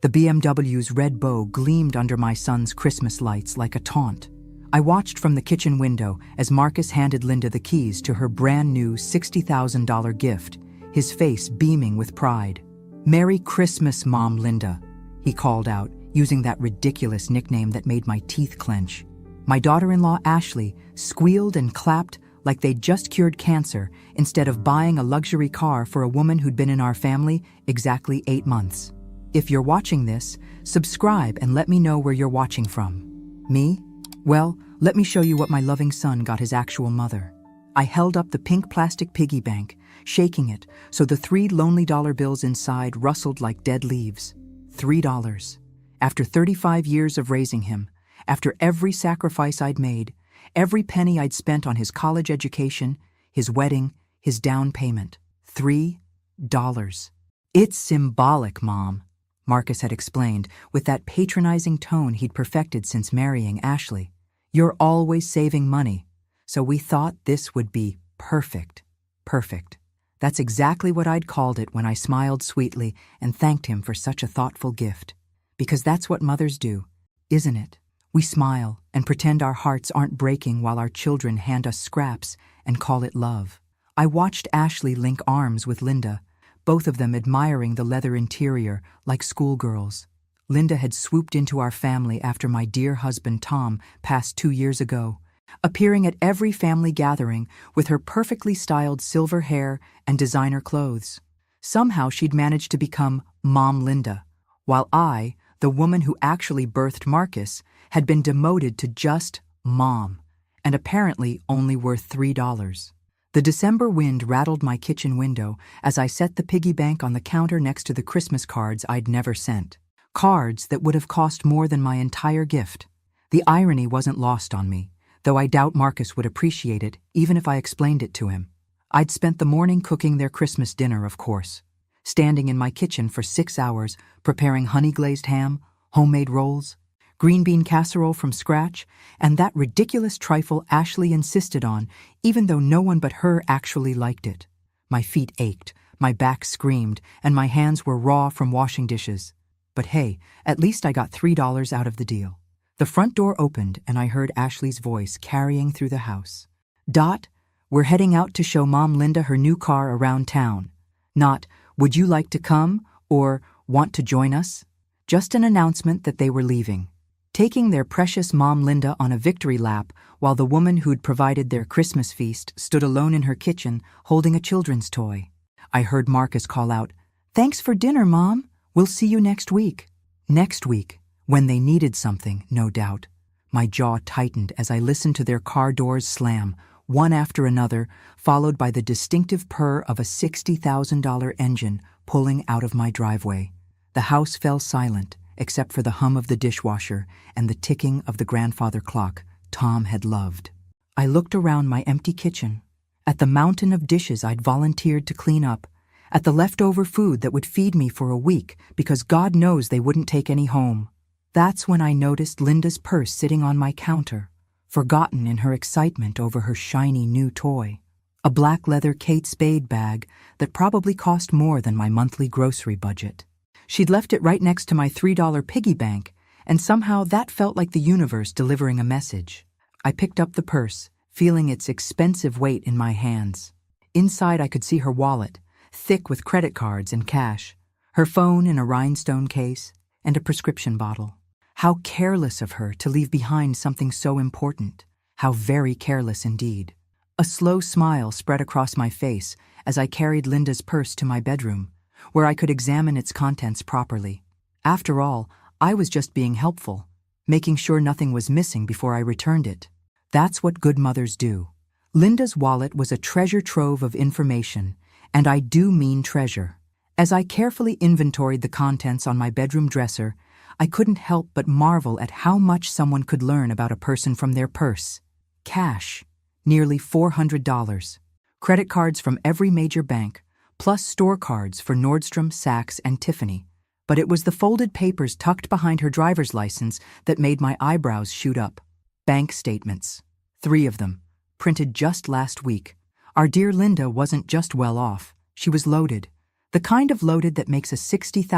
The BMW's red bow gleamed under my son's Christmas lights like a taunt. I watched from the kitchen window as Marcus handed Linda the keys to her brand new $60,000 gift, his face beaming with pride. "Merry Christmas, Mom Linda," he called out, using that ridiculous nickname that made my teeth clench. My daughter-in-law Ashley squealed and clapped like they'd just cured cancer instead of buying a luxury car for a woman who'd been in our family exactly 8 months. If you're watching this, subscribe and let me know where you're watching from. Me? Well, let me show you what my loving son got his actual mother. I held up the pink plastic piggy bank, shaking it so the 3 lonely dollar bills inside rustled like dead leaves. $3. After 35 years of raising him, after every sacrifice I'd made, every penny I'd spent on his college education, his wedding, his down payment. $3. "It's symbolic, Mom," Marcus had explained with that patronizing tone he'd perfected since marrying Ashley. "You're always saving money, so we thought this would be perfect." Perfect. That's exactly what I'd called it when I smiled sweetly and thanked him for such a thoughtful gift. Because that's what mothers do, isn't it? We smile and pretend our hearts aren't breaking while our children hand us scraps and call it love. I watched Ashley link arms with Linda, both of them admiring the leather interior like schoolgirls. Linda had swooped into our family after my dear husband Tom passed 2 years ago, appearing at every family gathering with her perfectly styled silver hair and designer clothes. Somehow she'd managed to become Mom Linda, while I, the woman who actually birthed Marcus, had been demoted to just Mom, and apparently only worth $3. The December wind rattled my kitchen window as I set the piggy bank on the counter next to the Christmas cards I'd never sent. Cards that would have cost more than my entire gift. The irony wasn't lost on me, though I doubt Marcus would appreciate it even if I explained it to him. I'd spent the morning cooking their Christmas dinner, of course, standing in my kitchen for 6 hours preparing honey-glazed ham, homemade rolls, green bean casserole from scratch, and that ridiculous trifle Ashley insisted on, even though no one but her actually liked it. My feet ached, my back screamed, and my hands were raw from washing dishes. But hey, at least I got $3 out of the deal. The front door opened and I heard Ashley's voice carrying through the house. "Dot, we're heading out to show Mom Linda her new car around town. Not, would you like to come, or want to join us?" Just an announcement that they were leaving, taking their precious Mom Linda on a victory lap while the woman who'd provided their Christmas feast stood alone in her kitchen holding a children's toy. I heard Marcus call out, "Thanks for dinner, Mom. We'll see you next week." Next week, when they needed something, no doubt. My jaw tightened as I listened to their car doors slam, one after another, followed by the distinctive purr of a $60,000 engine pulling out of my driveway. The house fell silent, except for the hum of the dishwasher and the ticking of the grandfather clock Tom had loved. I looked around my empty kitchen, at the mountain of dishes I'd volunteered to clean up, at the leftover food that would feed me for a week because God knows they wouldn't take any home. That's when I noticed Linda's purse sitting on my counter, forgotten in her excitement over her shiny new toy. A black leather Kate Spade bag that probably cost more than my monthly grocery budget. She'd left it right next to my $3 piggy bank, and somehow that felt like the universe delivering a message. I picked up the purse, feeling its expensive weight in my hands. Inside I could see her wallet, thick with credit cards and cash, her phone in a rhinestone case, and a prescription bottle. How careless of her to leave behind something so important. How very careless indeed. A slow smile spread across my face as I carried Linda's purse to my bedroom, where I could examine its contents properly. After all, I was just being helpful, making sure nothing was missing before I returned it. That's what good mothers do. Linda's wallet was a treasure trove of information, and I do mean treasure. As I carefully inventoried the contents on my bedroom dresser, I couldn't help but marvel at how much someone could learn about a person from their purse. Cash, nearly $400. Credit cards from every major bank, plus store cards for Nordstrom, Saks, and Tiffany. But it was the folded papers tucked behind her driver's license that made my eyebrows shoot up. Bank statements. 3 of them, printed just last week. Our dear Linda wasn't just well off, she was loaded. The kind of loaded that makes a $60,000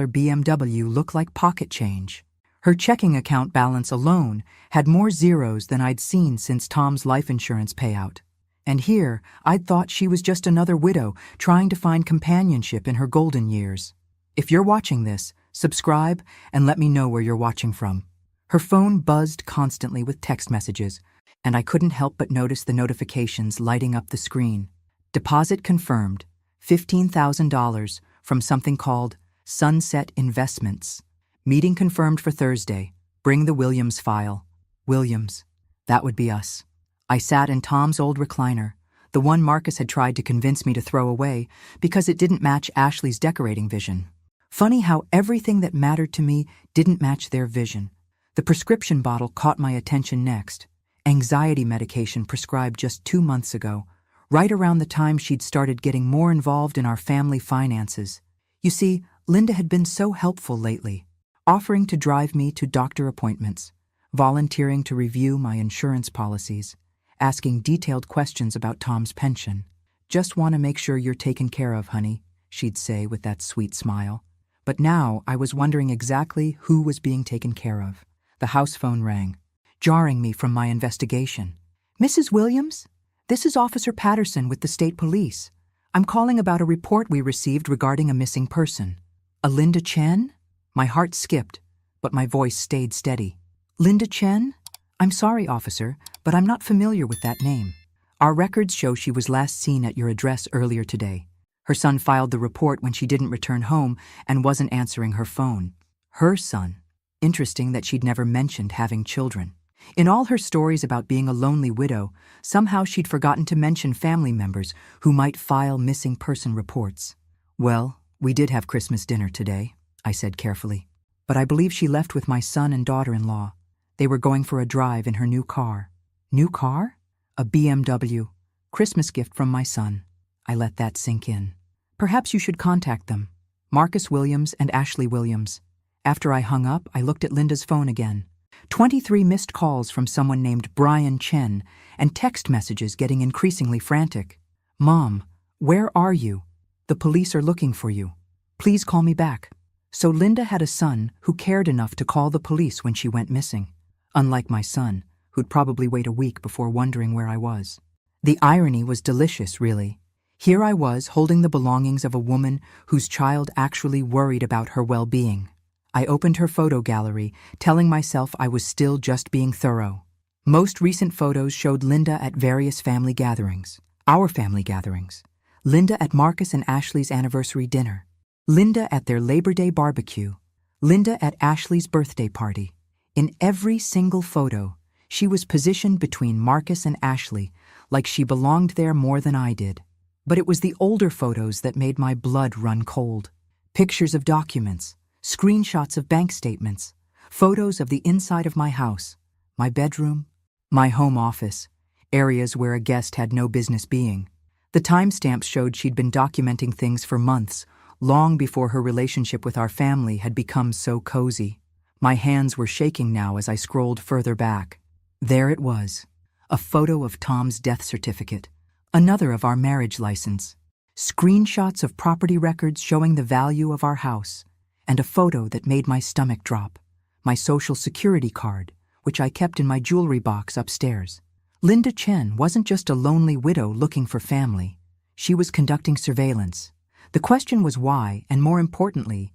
BMW look like pocket change. Her checking account balance alone had more zeros than I'd seen since Tom's life insurance payout. And here, I'd thought she was just another widow trying to find companionship in her golden years. If you're watching this, subscribe and let me know where you're watching from. Her phone buzzed constantly with text messages, and I couldn't help but notice the notifications lighting up the screen. Deposit confirmed, $15,000 from something called Sunset Investments. Meeting confirmed for Thursday. Bring the Williams file. Williams. That would be us. I sat in Tom's old recliner, the one Marcus had tried to convince me to throw away because it didn't match Ashley's decorating vision. Funny how everything that mattered to me didn't match their vision. The prescription bottle caught my attention next. Anxiety medication prescribed just 2 months ago, right around the time she'd started getting more involved in our family finances. You see, Linda had been so helpful lately, offering to drive me to doctor appointments, volunteering to review my insurance policies, asking detailed questions about Tom's pension. Just want to make sure you're taken care of, honey, she'd say with that sweet smile. But now I was wondering exactly who was being taken care of. The house phone rang, jarring me from my investigation. Mrs. Williams? This is Officer Patterson with the State Police. I'm calling about a report we received regarding a missing person. A Linda Chen? My heart skipped, but my voice stayed steady. Linda Chen? I'm sorry, officer, but I'm not familiar with that name. Our records show she was last seen at your address earlier today. Her son filed the report when she didn't return home and wasn't answering her phone. Her son. Interesting that she'd never mentioned having children. In all her stories about being a lonely widow, somehow she'd forgotten to mention family members who might file missing person reports. Well, we did have Christmas dinner today, I said carefully. But I believe she left with my son and daughter-in-law. They were going for a drive in her new car. New car? A BMW. Christmas gift from my son. I let that sink in. Perhaps you should contact them. Marcus Williams and Ashley Williams. After I hung up, I looked at Linda's phone again. 23 missed calls from someone named Brian Chen, and text messages getting increasingly frantic. Mom, where are you? The police are looking for you. Please call me back. So Linda had a son who cared enough to call the police when she went missing. Unlike my son, who'd probably wait a week before wondering where I was. The irony was delicious, really. Here I was holding the belongings of a woman whose child actually worried about her well-being. I opened her photo gallery, telling myself I was still just being thorough. Most recent photos showed Linda at various family gatherings. Our family gatherings. Linda at Marcus and Ashley's anniversary dinner. Linda at their Labor Day barbecue. Linda at Ashley's birthday party. In every single photo, she was positioned between Marcus and Ashley, like she belonged there more than I did. But it was the older photos that made my blood run cold. Pictures of documents, screenshots of bank statements, photos of the inside of my house, my bedroom, my home office, areas where a guest had no business being. The timestamps showed she'd been documenting things for months, long before her relationship with our family had become so cozy. My hands were shaking now as I scrolled further back. There it was, a photo of Tom's death certificate, another of our marriage license, screenshots of property records showing the value of our house, and a photo that made my stomach drop, my social security card, which I kept in my jewelry box upstairs. Linda Chen wasn't just a lonely widow looking for family. She was conducting surveillance. The question was why, and more importantly,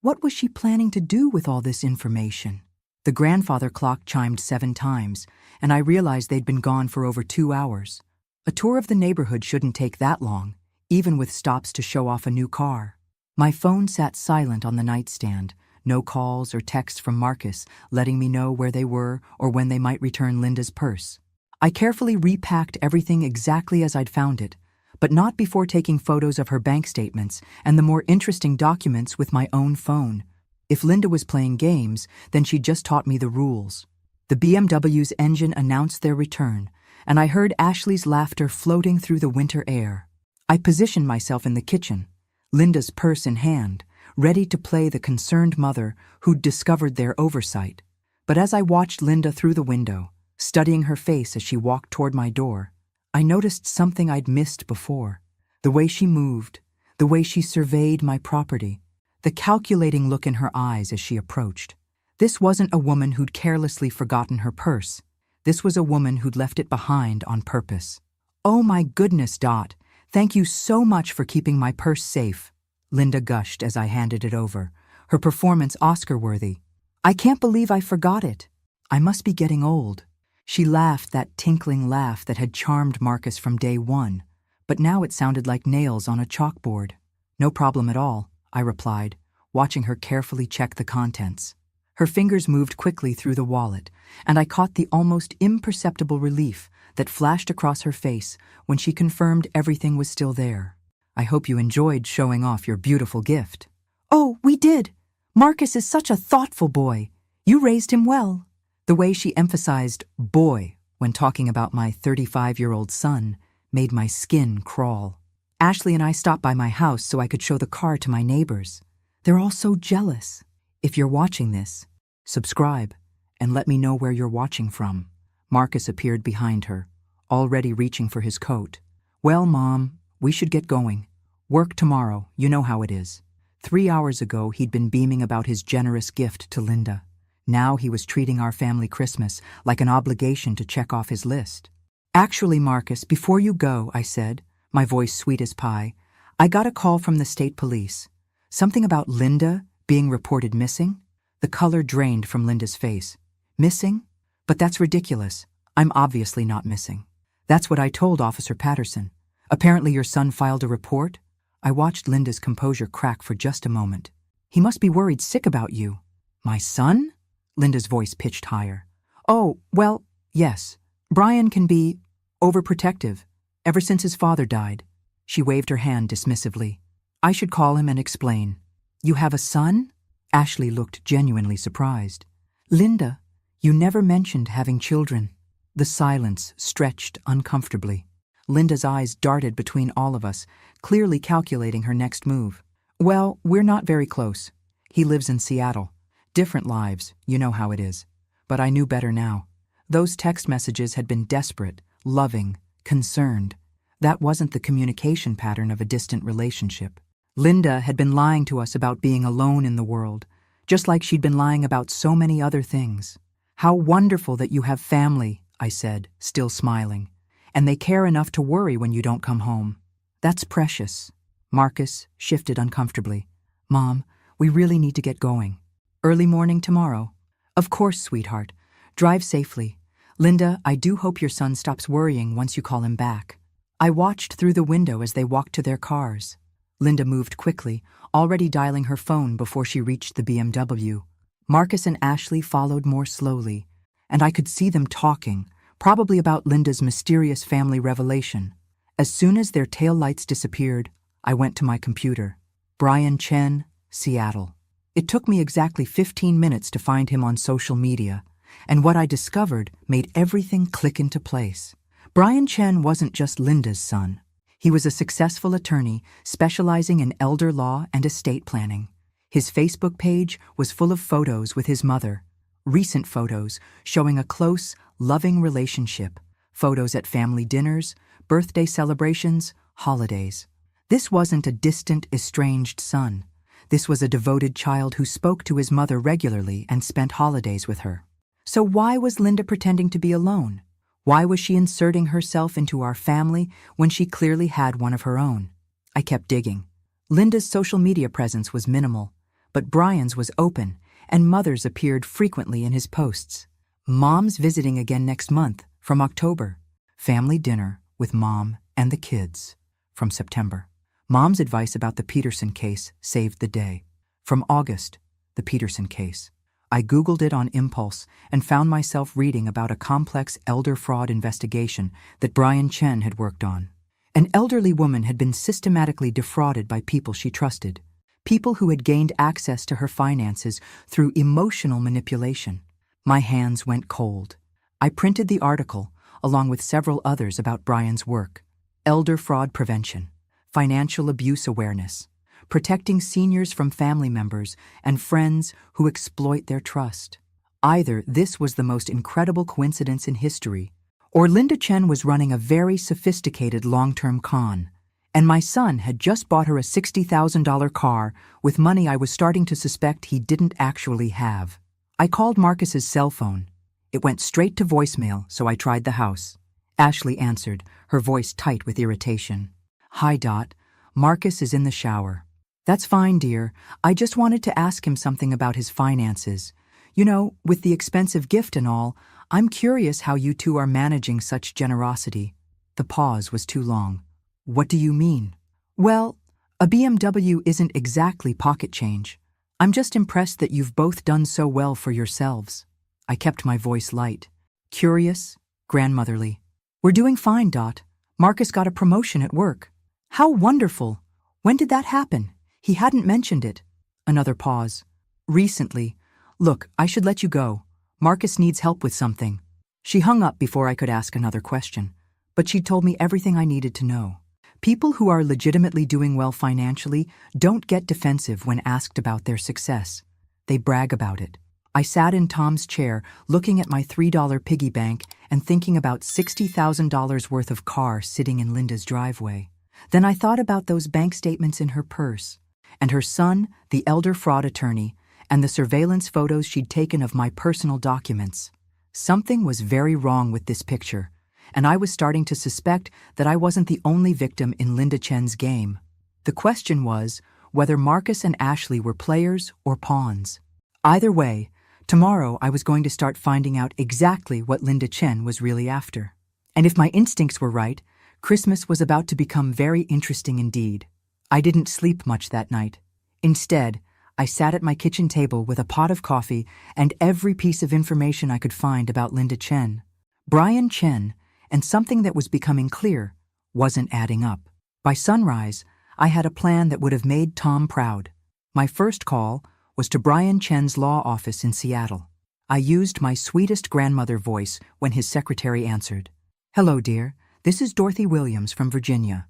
what was she planning to do with all this information? The grandfather clock chimed 7 times, and I realized they'd been gone for over 2 hours. A tour of the neighborhood shouldn't take that long, even with stops to show off a new car. My phone sat silent on the nightstand, no calls or texts from Marcus letting me know where they were or when they might return Linda's purse. I carefully repacked everything exactly as I'd found it, but not before taking photos of her bank statements and the more interesting documents with my own phone. If Linda was playing games, then she'd just taught me the rules. The BMW's engine announced their return, and I heard Ashley's laughter floating through the winter air. I positioned myself in the kitchen, Linda's purse in hand, ready to play the concerned mother who'd discovered their oversight. But as I watched Linda through the window, studying her face as she walked toward my door, I noticed something I'd missed before. The way she moved, the way she surveyed my property, the calculating look in her eyes as she approached. This wasn't a woman who'd carelessly forgotten her purse. This was a woman who'd left it behind on purpose. "Oh my goodness, Dot. Thank you so much for keeping my purse safe," Linda gushed as I handed it over, her performance Oscar-worthy. "I can't believe I forgot it. I must be getting old." She laughed that tinkling laugh that had charmed Marcus from day one, but now it sounded like nails on a chalkboard. "No problem at all," I replied, watching her carefully check the contents. Her fingers moved quickly through the wallet, and I caught the almost imperceptible relief that flashed across her face when she confirmed everything was still there. "I hope you enjoyed showing off your beautiful gift." "Oh, we did. Marcus is such a thoughtful boy. You raised him well." The way she emphasized boy when talking about my 35-year-old son made my skin crawl. "Ashley and I stopped by my house so I could show the car to my neighbors. They're all so jealous. If you're watching this, subscribe and let me know where you're watching from." Marcus appeared behind her, already reaching for his coat. "Well, Mom, we should get going. Work tomorrow, you know how it is." 3 hours ago, he'd been beaming about his generous gift to Linda. Now he was treating our family Christmas like an obligation to check off his list. "Actually, Marcus, before you go," I said, my voice sweet as pie, "I got a call from the state police. Something about Linda being reported missing." The color drained from Linda's face. "Missing? But that's ridiculous. I'm obviously not missing." "That's what I told Officer Patterson. Apparently your son filed a report." I watched Linda's composure crack for just a moment. "He must be worried sick about you." "My son?" Linda's voice pitched higher. "Oh, well, yes. Brian can be overprotective, ever since his father died." She waved her hand dismissively. "I should call him and explain." "You have a son?" Ashley looked genuinely surprised. "Linda, you never mentioned having children." The silence stretched uncomfortably. Linda's eyes darted between all of us, clearly calculating her next move. "Well, we're not very close. He lives in Seattle. Different lives, you know how it is." But I knew better now. Those text messages had been desperate, loving, concerned. That wasn't the communication pattern of a distant relationship. Linda had been lying to us about being alone in the world, just like she'd been lying about so many other things. "How wonderful that you have family," I said, still smiling. "And they care enough to worry when you don't come home." "That's precious." Marcus shifted uncomfortably. "Mom, we really need to get going." "Early morning tomorrow?" "Of course, sweetheart. Drive safely. Linda, I do hope your son stops worrying once you call him back." I watched through the window as they walked to their cars. Linda moved quickly, already dialing her phone before she reached the BMW. Marcus and Ashley followed more slowly, and I could see them talking, probably about Linda's mysterious family revelation. As soon as their taillights disappeared, I went to my computer. Brian Chen, Seattle. It took me exactly 15 minutes to find him on social media, and what I discovered made everything click into place. Brian Chen wasn't just Linda's son. He was a successful attorney specializing in elder law and estate planning. His Facebook page was full of photos with his mother, recent photos showing a close, loving relationship, photos at family dinners, birthday celebrations, holidays. This wasn't a distant, estranged son. This was a devoted child who spoke to his mother regularly and spent holidays with her. So why was Linda pretending to be alone? Why was she inserting herself into our family when she clearly had one of her own? I kept digging. Linda's social media presence was minimal, but Brian's was open, and Mother's appeared frequently in his posts. Mom's visiting again next month, from October. Family dinner with Mom and the kids, from September. Mom's advice about the Peterson case saved the day. From August, the Peterson case. I Googled it on impulse and found myself reading about a complex elder fraud investigation that Brian Chen had worked on. An elderly woman had been systematically defrauded by people she trusted, people who had gained access to her finances through emotional manipulation. My hands went cold. I printed the article, along with several others about Brian's work. Elder fraud prevention, financial abuse awareness, protecting seniors from family members and friends who exploit their trust. Either this was the most incredible coincidence in history, or Linda Chen was running a very sophisticated long-term con, And my son had just bought her a $60,000 car with money I was starting to suspect he didn't actually have. I called Marcus's cell phone. It went straight to voicemail, so I tried the house. Ashley answered, her voice tight with irritation. "Hi, Dot. Marcus is in the shower." "That's fine, dear. I just wanted to ask him something about his finances. You know, with the expensive gift and all, I'm curious how you two are managing such generosity." The pause was too long. "What do you mean?" "Well, a BMW isn't exactly pocket change. I'm just impressed that you've both done so well for yourselves." I kept my voice light. Curious, grandmotherly. "We're doing fine, Dot. Marcus got a promotion at work." "How wonderful! When did that happen? He hadn't mentioned it." Another pause. "Recently. Look, I should let you go. Marcus needs help with something." She hung up before I could ask another question, but she told me everything I needed to know. People who are legitimately doing well financially don't get defensive when asked about their success. They brag about it. I sat in Tom's chair, looking at my $3 piggy bank and thinking about $60,000 worth of car sitting in Linda's driveway. Then I thought about those bank statements in her purse, and her son, the elder fraud attorney, and the surveillance photos she'd taken of my personal documents. Something was very wrong with this picture, and I was starting to suspect that I wasn't the only victim in Linda Chen's game. The question was whether Marcus and Ashley were players or pawns. Either way, tomorrow I was going to start finding out exactly what Linda Chen was really after. And if my instincts were right, Christmas was about to become very interesting indeed. I didn't sleep much that night. Instead, I sat at my kitchen table with a pot of coffee and every piece of information I could find about Linda Chen. Brian Chen, and something that was becoming clear, wasn't adding up. By sunrise, I had a plan that would have made Tom proud. My first call was to Brian Chen's law office in Seattle. I used my sweetest grandmother voice when his secretary answered. "Hello, dear. This is Dorothy Williams from Virginia.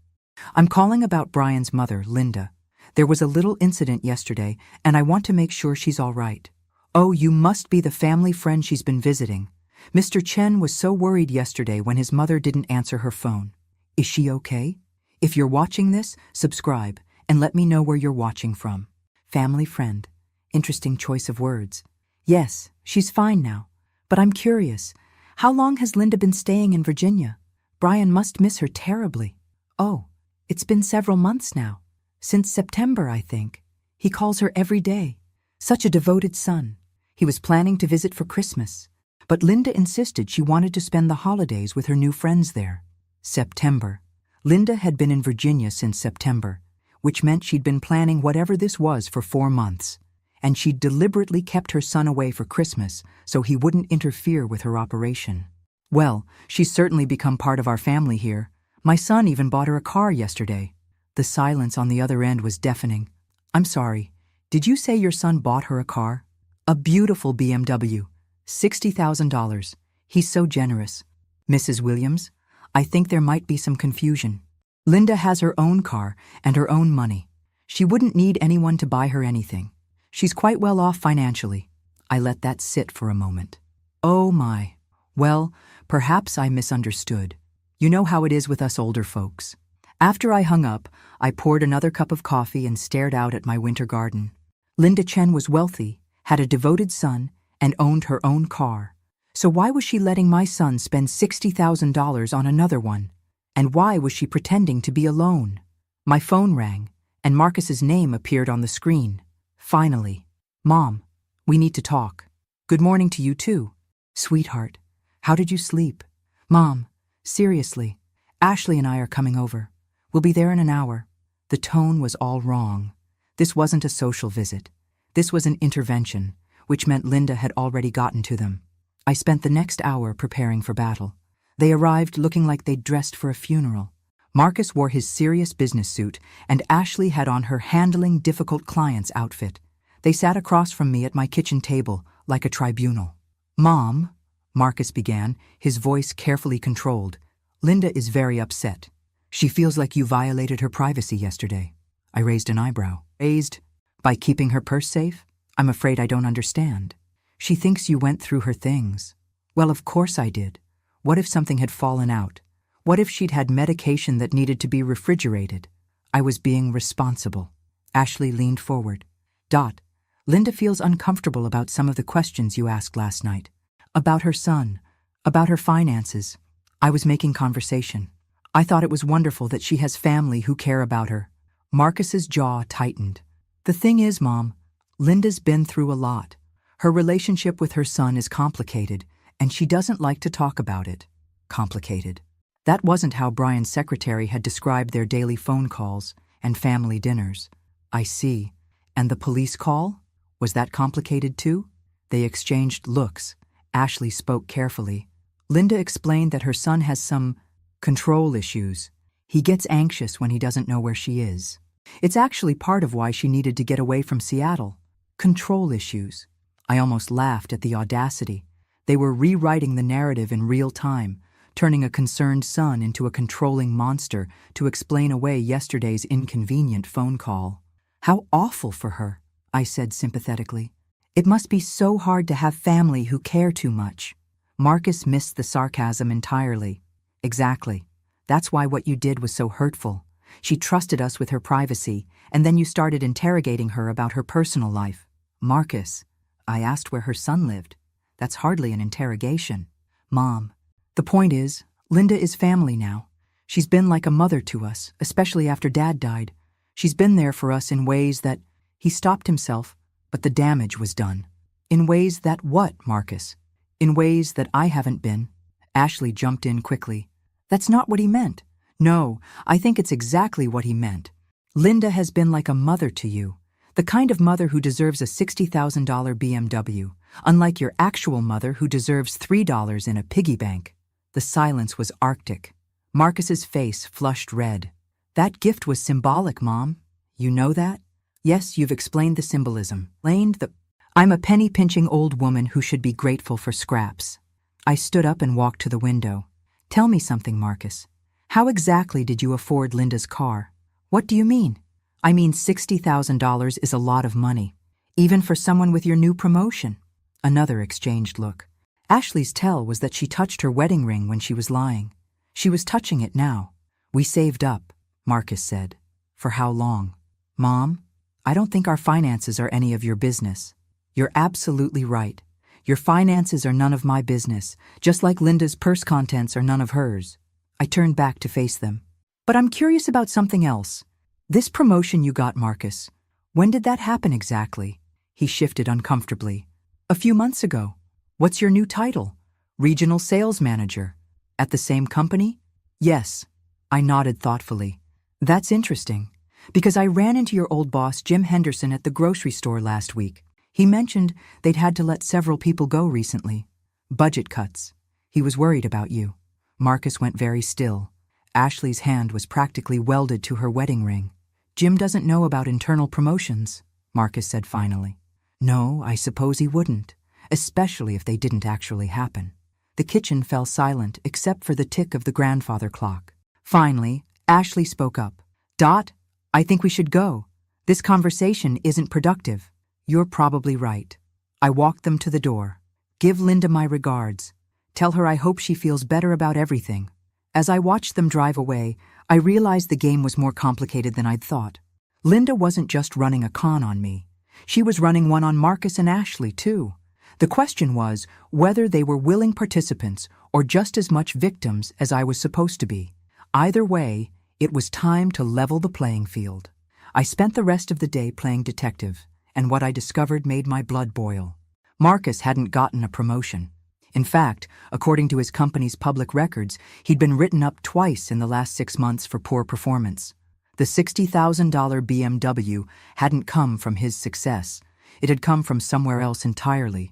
I'm calling about Brian's mother, Linda. There was a little incident yesterday, and I want to make sure she's all right." "Oh, you must be the family friend she's been visiting. Mr. Chen was so worried yesterday when his mother didn't answer her phone. Is she okay? If you're watching this, subscribe and let me know where you're watching from." Family friend. Interesting choice of words. Yes, she's fine now. But I'm curious, how long has Linda been staying in Virginia? Brian must miss her terribly. "Oh, it's been several months now. Since September, I think. He calls her every day. Such a devoted son. He was planning to visit for Christmas, but Linda insisted she wanted to spend the holidays with her new friends there." September. Linda had been in Virginia since September, which meant she'd been planning whatever this was for 4 months. And she'd deliberately kept her son away for Christmas so he wouldn't interfere with her operation. Well, she's certainly become part of our family here. My son even bought her a car yesterday. The silence on the other end was deafening. "I'm sorry, did you say your son bought her a car?" "A beautiful BMW. $60,000. He's so generous." "Mrs. Williams, I think there might be some confusion. Linda has her own car and her own money. She wouldn't need anyone to buy her anything. She's quite well off financially." I let that sit for a moment. Oh my. Well, perhaps I misunderstood. You know how it is with us older folks. After I hung up, I poured another cup of coffee and stared out at my winter garden. Linda Chen was wealthy, had a devoted son, and owned her own car. So why was she letting my son spend $60,000 on another one? And why was she pretending to be alone? My phone rang, and Marcus's name appeared on the screen. Finally. "Mom, we need to talk." "Good morning to you too." "Sweetheart, how did you sleep?" "Mom, seriously, Ashley and I are coming over. We'll be there in an hour." The tone was all wrong. This wasn't a social visit. This was an intervention, which meant Linda had already gotten to them. I spent the next hour preparing for battle. They arrived looking like they'd dressed for a funeral. Marcus wore his serious business suit, and Ashley had on her handling difficult clients outfit. They sat across from me at my kitchen table, like a tribunal. "Mom," Marcus began, his voice carefully controlled, "Linda is very upset. She feels like you violated her privacy yesterday." I raised an eyebrow. "Raised? By keeping her purse safe? I'm afraid I don't understand." "She thinks you went through her things." "Well, of course I did. What if something had fallen out? What if she'd had medication that needed to be refrigerated? I was being responsible. Ashley leaned forward. Dot, Linda feels uncomfortable about some of the questions you asked last night. About her son, about her finances. I was making conversation. I thought it was wonderful that she has family who care about her. Marcus's jaw tightened. The thing is, Mom, Linda's been through a lot. Her relationship with her son is complicated, and she doesn't like to talk about it. Complicated. That wasn't how Brian's secretary had described their daily phone calls and family dinners. I see. And the police call? Was that complicated too? They exchanged looks. Ashley spoke carefully. Linda explained that her son has some control issues. He gets anxious when he doesn't know where she is. It's actually part of why she needed to get away from Seattle. Control issues. I almost laughed at the audacity. They were rewriting the narrative in real time, turning a concerned son into a controlling monster to explain away yesterday's inconvenient phone call. How awful for her, I said sympathetically. It must be so hard to have family who care too much. Marcus missed the sarcasm entirely. Exactly. That's why what you did was so hurtful. She trusted us with her privacy, and then you started interrogating her about her personal life. Marcus, I asked where her son lived. That's hardly an interrogation. Mom, the point is, Linda is family now. She's been like a mother to us, especially after Dad died. She's been there for us in ways that... He stopped himself, but the damage was done. In ways that what, Marcus? In ways that I haven't been. Ashley jumped in quickly. That's not what he meant. No, I think it's exactly what he meant. Linda has been like a mother to you. The kind of mother who deserves a $60,000 BMW, unlike your actual mother who deserves $3 in a piggy bank. The silence was arctic. Marcus's face flushed red. That gift was symbolic, Mom. You know that? Yes, you've explained the symbolism. I'm a penny-pinching old woman who should be grateful for scraps. I stood up and walked to the window. Tell me something, Marcus. How exactly did you afford Linda's car? What do you mean? I mean, $60,000 is a lot of money, even for someone with your new promotion. Another exchanged look. Ashley's tell was that she touched her wedding ring when she was lying. She was touching it now. We saved up, Marcus said. For how long? Mom, I don't think our finances are any of your business. You're absolutely right. Your finances are none of my business, just like Linda's purse contents are none of hers. I turned back to face them. But I'm curious about something else. This promotion you got, Marcus, when did that happen exactly? He shifted uncomfortably. A few months ago. What's your new title? Regional Sales Manager. At the same company? Yes. I nodded thoughtfully. That's interesting, because I ran into your old boss, Jim Henderson, at the grocery store last week. He mentioned they'd had to let several people go recently. Budget cuts. He was worried about you. Marcus went very still. Ashley's hand was practically welded to her wedding ring. Jim doesn't know about internal promotions, Marcus said finally. No, I suppose he wouldn't, especially if they didn't actually happen. The kitchen fell silent except for the tick of the grandfather clock. Finally, Ashley spoke up. Dot, I think we should go. This conversation isn't productive. You're probably right. I walked them to the door. Give Linda my regards. Tell her I hope she feels better about everything. As I watched them drive away, I realized the game was more complicated than I'd thought. Linda wasn't just running a con on me. She was running one on Marcus and Ashley, too. The question was whether they were willing participants or just as much victims as I was supposed to be. Either way, it was time to level the playing field. I spent the rest of the day playing detective, and what I discovered made my blood boil. Marcus hadn't gotten a promotion. In fact, according to his company's public records, he'd been written up twice in the last 6 months for poor performance. The $60,000 BMW hadn't come from his success. It had come from somewhere else entirely.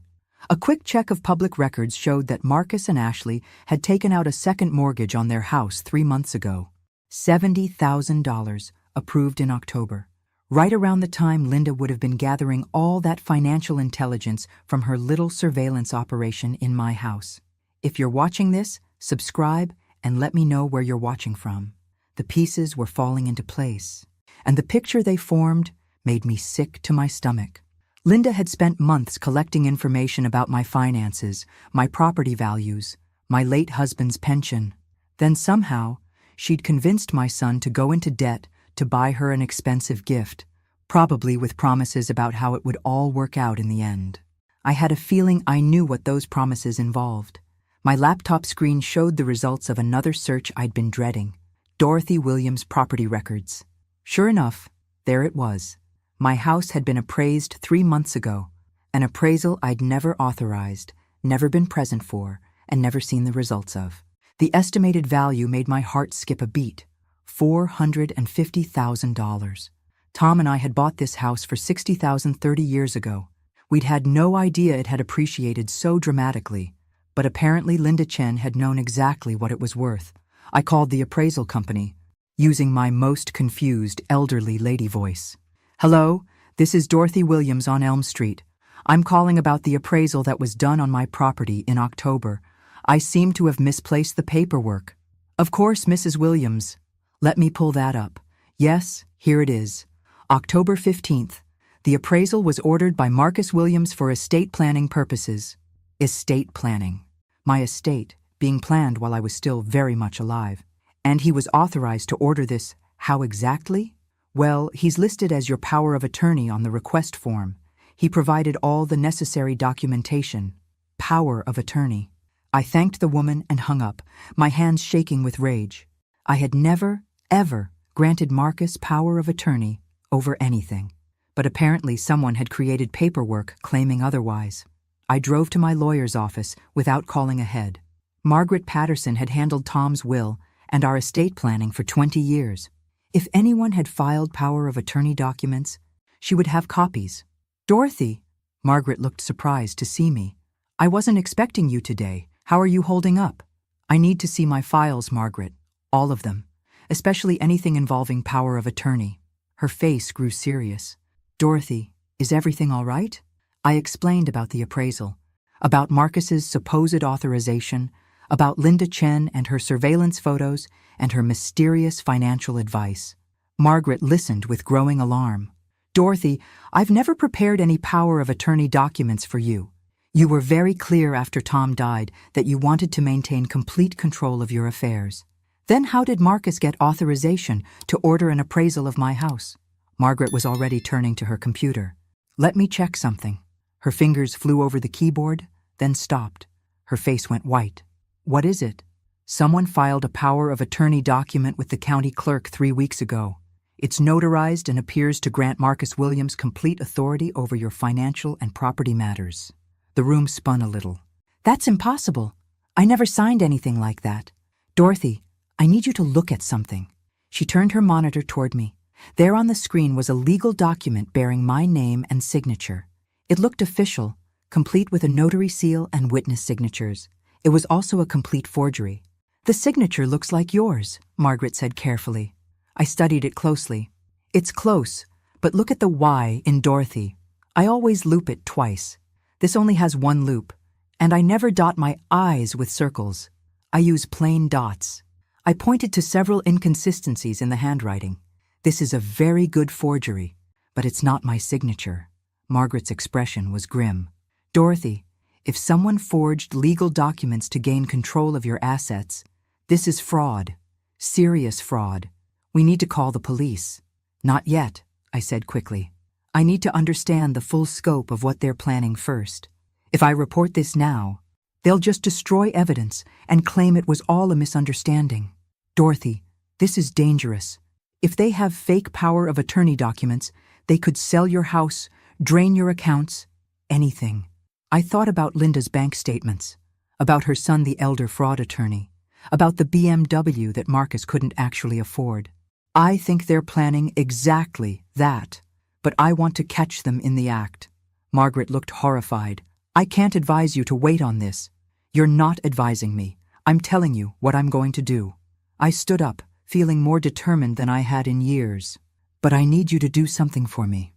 A quick check of public records showed that Marcus and Ashley had taken out a second mortgage on their house 3 months ago. $70,000, approved in October. Right around the time Linda would have been gathering all that financial intelligence from her little surveillance operation in my house. If you're watching this, subscribe and let me know where you're watching from. The pieces were falling into place, and the picture they formed made me sick to my stomach. Linda had spent months collecting information about my finances, my property values, my late husband's pension. Then somehow, she'd convinced my son to go into debt to buy her an expensive gift, probably with promises about how it would all work out in the end. I had a feeling I knew what those promises involved. My laptop screen showed the results of another search I'd been dreading: Dorothy Williams' property records. Sure enough, there it was. My house had been appraised 3 months ago, an appraisal I'd never authorized, never been present for, and never seen the results of. The estimated value made my heart skip a beat: $450,000. Tom and I had bought this house for $60,000 30 years ago. We'd had no idea it had appreciated so dramatically, but apparently Linda Chen had known exactly what it was worth. I called the appraisal company, using my most confused elderly lady voice. "Hello, this is Dorothy Williams on Elm Street. I'm calling about the appraisal that was done on my property in October. I seem to have misplaced the paperwork." "Of course, Mrs. Williams. Let me pull that up. Yes, here it is. October 15th. The appraisal was ordered by Marcus Williams for estate planning purposes." Estate planning. My estate being planned while I was still very much alive. And he was authorized to order this. How exactly? Well, he's listed as your power of attorney on the request form. He provided all the necessary documentation. Power of attorney. I thanked the woman and hung up, my hands shaking with rage. I had never, ever granted Marcus power of attorney over anything. But apparently someone had created paperwork claiming otherwise. I drove to my lawyer's office without calling ahead. Margaret Patterson had handled Tom's will and our estate planning for 20 years. If anyone had filed power of attorney documents, she would have copies. "Dorothy," Margaret looked surprised to see me. "I wasn't expecting you today. How are you holding up?" "I need to see my files, Margaret. All of them. Especially anything involving power of attorney." Her face grew serious. "Dorothy, is everything all right?" I explained about the appraisal, about Marcus's supposed authorization, about Linda Chen and her surveillance photos, and her mysterious financial advice. Margaret listened with growing alarm. "Dorothy, I've never prepared any power of attorney documents for you. You were very clear after Tom died that you wanted to maintain complete control of your affairs. Then how did Marcus get authorization to order an appraisal of my house?" Margaret was already turning to her computer. "Let me check something." Her fingers flew over the keyboard, then stopped. Her face went white. "What is it?" "Someone filed a power of attorney document with the county clerk 3 weeks ago. It's notarized and appears to grant Marcus Williams complete authority over your financial and property matters." The room spun a little. "That's impossible. I never signed anything like that. Dorothy, I need you to look at something." She turned her monitor toward me. There on the screen was a legal document bearing my name and signature. It looked official, complete with a notary seal and witness signatures. It was also a complete forgery. "The signature looks like yours," Margaret said carefully. I studied it closely. "It's close, but look at the Y in Dorothy. I always loop it twice. This only has one loop, and I never dot my I's with circles. I use plain dots." I pointed to several inconsistencies in the handwriting. "This is a very good forgery, but it's not my signature." Margaret's expression was grim. "Dorothy, if someone forged legal documents to gain control of your assets, this is fraud. Serious fraud. We need to call the police." "Not yet," I said quickly. "I need to understand the full scope of what they're planning first. If I report this now, they'll just destroy evidence and claim it was all a misunderstanding. Dorothy, this is dangerous. If they have fake power of attorney documents, they could sell your house, drain your accounts, anything." I thought about Linda's bank statements, about her son the elder fraud attorney, about the BMW that Marcus couldn't actually afford. I think they're planning exactly that, but I want to catch them in the act. Margaret looked horrified. "I can't advise you to wait on this." "You're not advising me. I'm telling you what I'm going to do." I stood up, feeling more determined than I had in years. "But I need you to do something for me."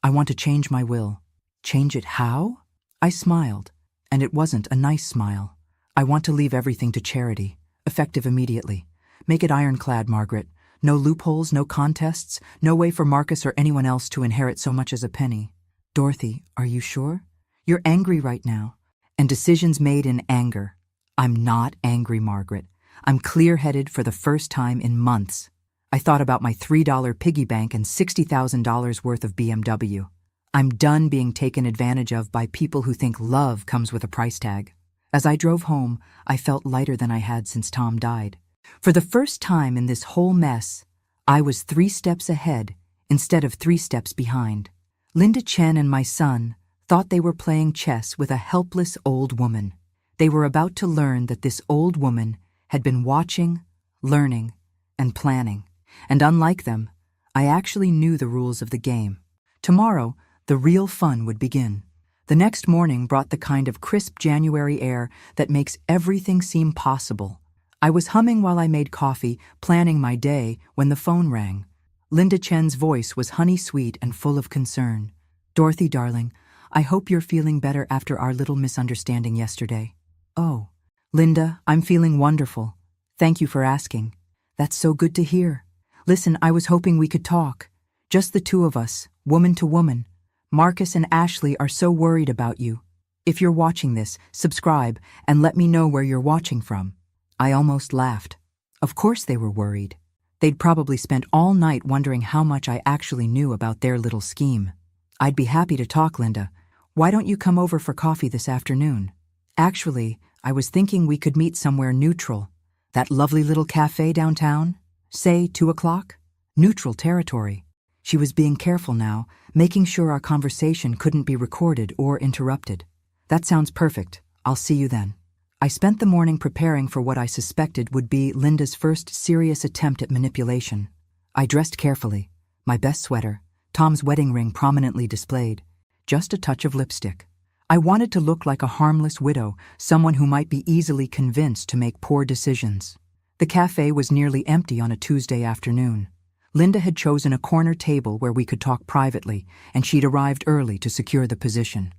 "I want to change my will." "Change it how?" I smiled, and it wasn't a nice smile. "I want to leave everything to charity, effective immediately. Make it ironclad, Margaret. No loopholes, no contests, no way for Marcus or anyone else to inherit so much as a penny." "Dorothy, are you sure? You're angry right now, and decisions made in anger." "I'm not angry, Margaret. I'm clear-headed for the first time in months. I thought about my $3 piggy bank and $60,000 worth of BMW. I'm done being taken advantage of by people who think love comes with a price tag. As I drove home, I felt lighter than I had since Tom died. For the first time in this whole mess, I was 3 steps ahead instead of 3 steps behind. Linda Chen and my son thought they were playing chess with a helpless old woman. They were about to learn that this old woman had been watching, learning, and planning. And unlike them, I actually knew the rules of the game. Tomorrow, the real fun would begin. The next morning brought the kind of crisp January air that makes everything seem possible. I was humming while I made coffee, planning my day, when the phone rang. Linda Chen's voice was honey-sweet and full of concern. "Dorothy, darling, I hope you're feeling better after our little misunderstanding yesterday." "Oh, Linda, I'm feeling wonderful. Thank you for asking. That's so good to hear. Listen, I was hoping we could talk. Just the two of us, woman to woman. Marcus and Ashley are so worried about you. If you're watching this, subscribe and let me know where you're watching from." I almost laughed. Of course they were worried. They'd probably spent all night wondering how much I actually knew about their little scheme. "I'd be happy to talk, Linda. Why don't you come over for coffee this afternoon?" "Actually, I was thinking we could meet somewhere neutral. That lovely little cafe downtown? Say 2 o'clock? Neutral territory." She was being careful now, making sure our conversation couldn't be recorded or interrupted. "That sounds perfect. I'll see you then." I spent the morning preparing for what I suspected would be Linda's first serious attempt at manipulation. I dressed carefully, my best sweater, Tom's wedding ring prominently displayed, just a touch of lipstick. I wanted to look like a harmless widow, someone who might be easily convinced to make poor decisions. The cafe was nearly empty on a Tuesday afternoon. Linda had chosen a corner table where we could talk privately, and she'd arrived early to secure the position.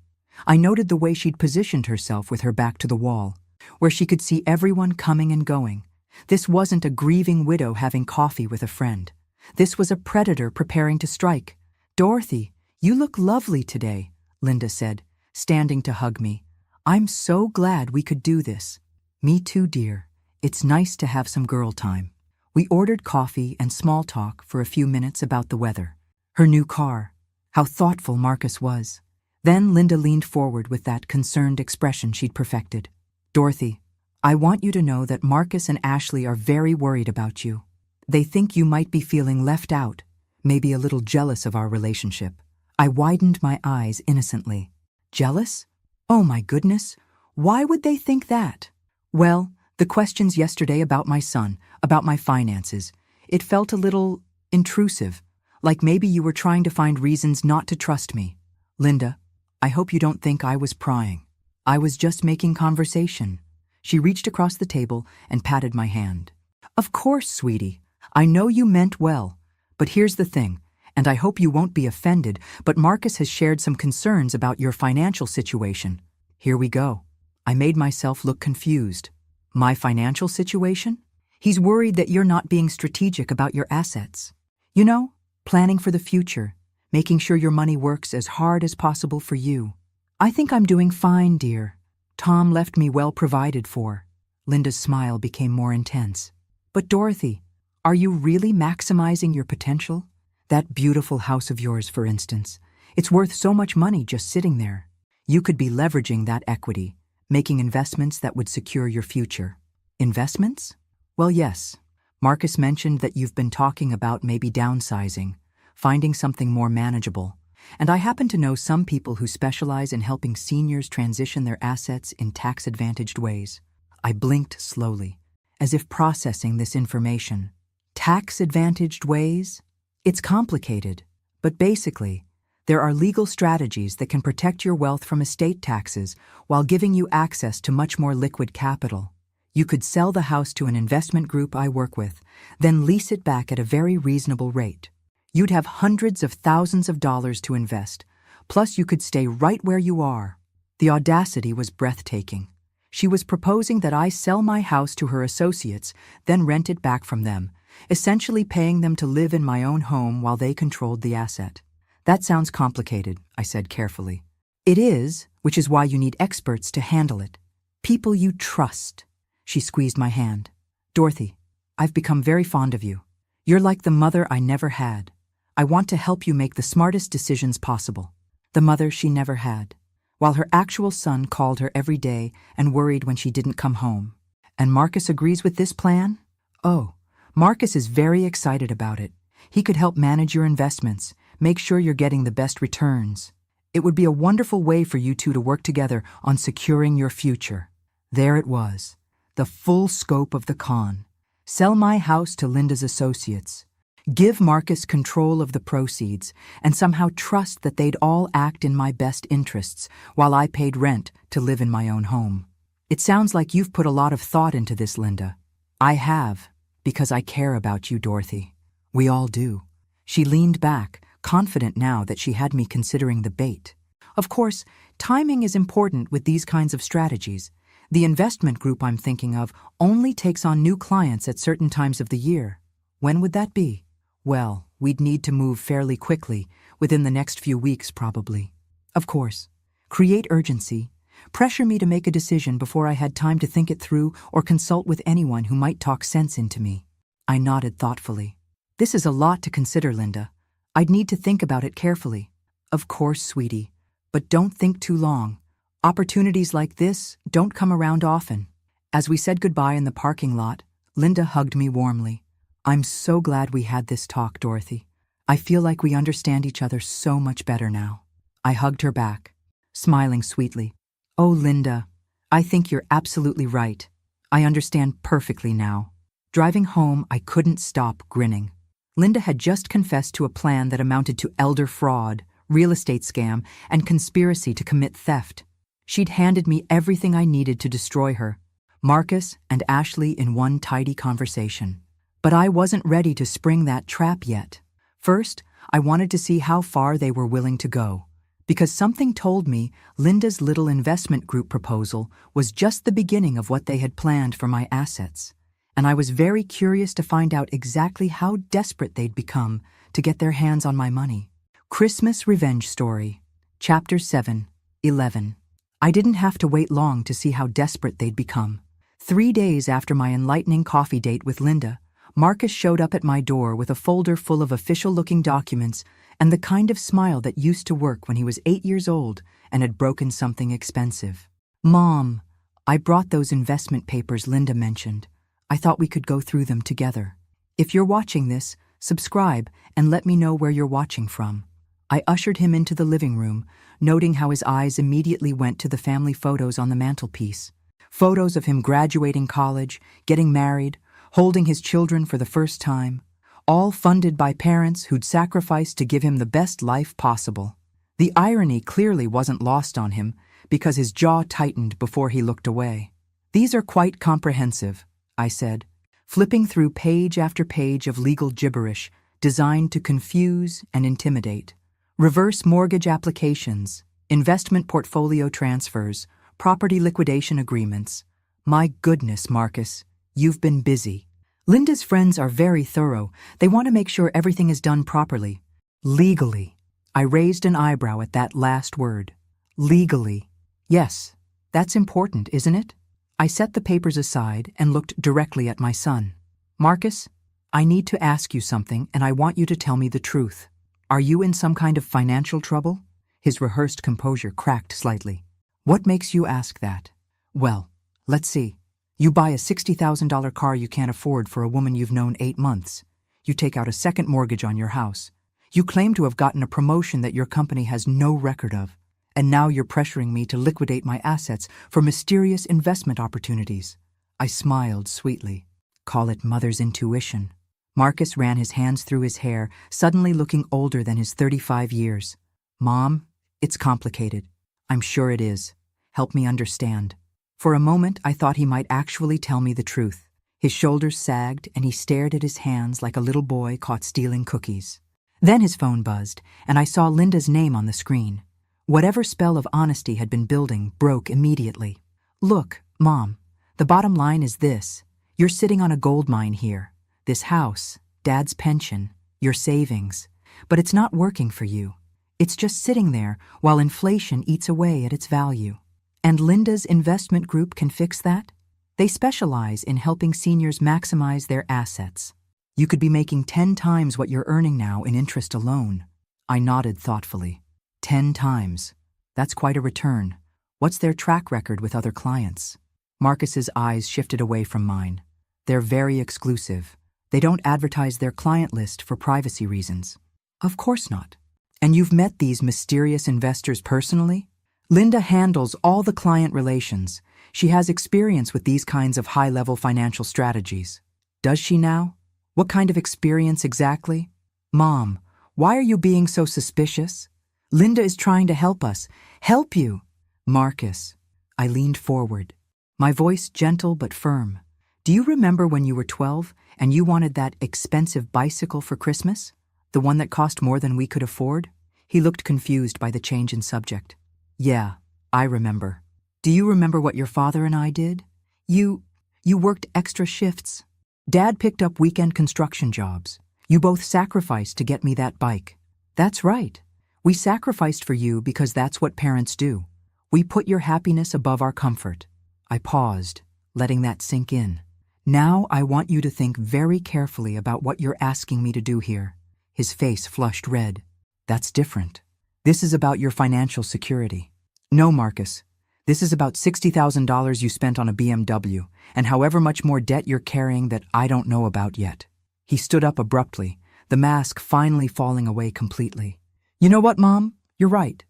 I noted the way she'd positioned herself with her back to the wall, where she could see everyone coming and going. This wasn't a grieving widow having coffee with a friend. This was a predator preparing to strike. "Dorothy, you look lovely today," Linda said, standing to hug me. "I'm so glad we could do this." "Me too, dear. It's nice to have some girl time." We ordered coffee and small talk for a few minutes about the weather, her new car, how thoughtful Marcus was. Then Linda leaned forward with that concerned expression she'd perfected. "Dorothy, I want you to know that Marcus and Ashley are very worried about you. They think you might be feeling left out, maybe a little jealous of our relationship." I widened my eyes innocently. "Jealous? Oh my goodness, why would they think that?" "Well, the questions yesterday about my son, about my finances, it felt a little intrusive, like maybe you were trying to find reasons not to trust me." "Linda, I hope you don't think I was prying. I was just making conversation." She reached across the table and patted my hand. "Of course, sweetie. I know you meant well. But here's the thing, and I hope you won't be offended, but Marcus has shared some concerns about your financial situation." Here we go. I made myself look confused. "My financial situation? He's worried that you're not being strategic about your assets. You know, planning for the future, making sure your money works as hard as possible for you." "I think I'm doing fine, dear. Tom left me well provided for." Linda's smile became more intense. "But Dorothy, are you really maximizing your potential? That beautiful house of yours, for instance. It's worth so much money just sitting there. You could be leveraging that equity, making investments that would secure your future." "Investments?" "Well, yes. Marcus mentioned that you've been talking about maybe downsizing, finding something more manageable. And I happen to know some people who specialize in helping seniors transition their assets in tax-advantaged ways." I blinked slowly, as if processing this information. Tax-advantaged ways? It's complicated, but basically, there are legal strategies that can protect your wealth from estate taxes while giving you access to much more liquid capital. You could sell the house to an investment group I work with, then lease it back at a very reasonable rate. You'd have hundreds of thousands of dollars to invest, plus you could stay right where you are. The audacity was breathtaking. She was proposing that I sell my house to her associates, then rent it back from them, essentially paying them to live in my own home while they controlled the asset. "That sounds complicated," I said carefully. "It is, which is why you need experts to handle it. People you trust." She squeezed my hand. "Dorothy, I've become very fond of you. You're like the mother I never had. I want to help you make the smartest decisions possible. The mother she never had. While her actual son called her every day and worried when she didn't come home. And Marcus agrees with this plan? Oh, Marcus is very excited about it. He could help manage your investments, make sure you're getting the best returns. It would be a wonderful way for you two to work together on securing your future. There it was, the full scope of the con. Sell my house to Linda's associates. Give Marcus control of the proceeds and somehow trust that they'd all act in my best interests while I paid rent to live in my own home. It sounds like you've put a lot of thought into this, Linda. I have, because I care about you, Dorothy. We all do. She leaned back, confident now that she had me considering the bait. Of course, timing is important with these kinds of strategies. The investment group I'm thinking of only takes on new clients at certain times of the year. When would that be? Well, we'd need to move fairly quickly, within the next few weeks probably. Of course, create urgency. Pressure me to make a decision before I had time to think it through or consult with anyone who might talk sense into me. I nodded thoughtfully. This is a lot to consider, Linda. I'd need to think about it carefully. Of course, sweetie, but don't think too long. Opportunities like this don't come around often. As we said goodbye in the parking lot, Linda hugged me warmly. I'm so glad we had this talk, Dorothy. I feel like we understand each other so much better now. I hugged her back, smiling sweetly. Oh, Linda, I think you're absolutely right. I understand perfectly now. Driving home, I couldn't stop grinning. Linda had just confessed to a plan that amounted to elder fraud, real estate scam, and conspiracy to commit theft. She'd handed me everything I needed to destroy her, Marcus and Ashley in one tidy conversation. But I wasn't ready to spring that trap yet. First, I wanted to see how far they were willing to go, because something told me Linda's little investment group proposal was just the beginning of what they had planned for my assets, and I was very curious to find out exactly how desperate they'd become to get their hands on my money. Christmas Revenge Story, Chapter 7:11. I didn't have to wait long to see how desperate they'd become. 3 days after my enlightening coffee date with Linda, Marcus showed up at my door with a folder full of official-looking documents and the kind of smile that used to work when he was 8 years old and had broken something expensive. Mom, I brought those investment papers Linda mentioned. I thought we could go through them together. If you're watching this, subscribe and let me know where you're watching from. I ushered him into the living room, noting how his eyes immediately went to the family photos on the mantelpiece. Photos of him graduating college, getting married, holding his children for the first time, all funded by parents who'd sacrificed to give him the best life possible. The irony clearly wasn't lost on him, because his jaw tightened before he looked away. These are quite comprehensive, I said, flipping through page after page of legal gibberish designed to confuse and intimidate. Reverse mortgage applications, investment portfolio transfers, property liquidation agreements. My goodness, Marcus, you've been busy. Linda's friends are very thorough. They want to make sure everything is done properly. Legally. I raised an eyebrow at that last word. Legally. Yes, that's important, isn't it? I set the papers aside and looked directly at my son. Marcus, I need to ask you something, and I want you to tell me the truth. Are you in some kind of financial trouble? His rehearsed composure cracked slightly. What makes you ask that? Well, let's see. You buy a $60,000 car you can't afford for a woman you've known 8 months. You take out a second mortgage on your house. You claim to have gotten a promotion that your company has no record of. And now you're pressuring me to liquidate my assets for mysterious investment opportunities. I smiled sweetly. Call it mother's intuition. Marcus ran his hands through his hair, suddenly looking older than his 35 years. Mom, it's complicated. I'm sure it is. Help me understand. For a moment, I thought he might actually tell me the truth. His shoulders sagged, and he stared at his hands like a little boy caught stealing cookies. Then his phone buzzed, and I saw Linda's name on the screen. Whatever spell of honesty had been building broke immediately. Look, Mom, the bottom line is this. You're sitting on a gold mine here. This house, Dad's pension, your savings. But it's not working for you. It's just sitting there while inflation eats away at its value. And Linda's investment group can fix that? They specialize in helping seniors maximize their assets. You could be making 10 times what you're earning now in interest alone. I nodded thoughtfully. 10 times. That's quite a return. What's their track record with other clients? Marcus's eyes shifted away from mine. They're very exclusive. They don't advertise their client list for privacy reasons. Of course not. And you've met these mysterious investors personally? Linda handles all the client relations. She has experience with these kinds of high-level financial strategies. Does she now? What kind of experience exactly? Mom, why are you being so suspicious? Linda is trying to help us. Help you! Marcus. I leaned forward, my voice gentle but firm. Do you remember when you were 12 and you wanted that expensive bicycle for Christmas? The one that cost more than we could afford? He looked confused by the change in subject. Yeah, I remember. Do you remember what your father and I did? You worked extra shifts. Dad picked up weekend construction jobs. You both sacrificed to get me that bike. That's right. We sacrificed for you because that's what parents do. We put your happiness above our comfort. I paused, letting that sink in. Now I want you to think very carefully about what you're asking me to do here. His face flushed red. That's different. This is about your financial security. No, Marcus. This is about $60,000 you spent on a BMW, and however much more debt you're carrying that I don't know about yet. He stood up abruptly, the mask finally falling away completely. You know what, Mom? You're right.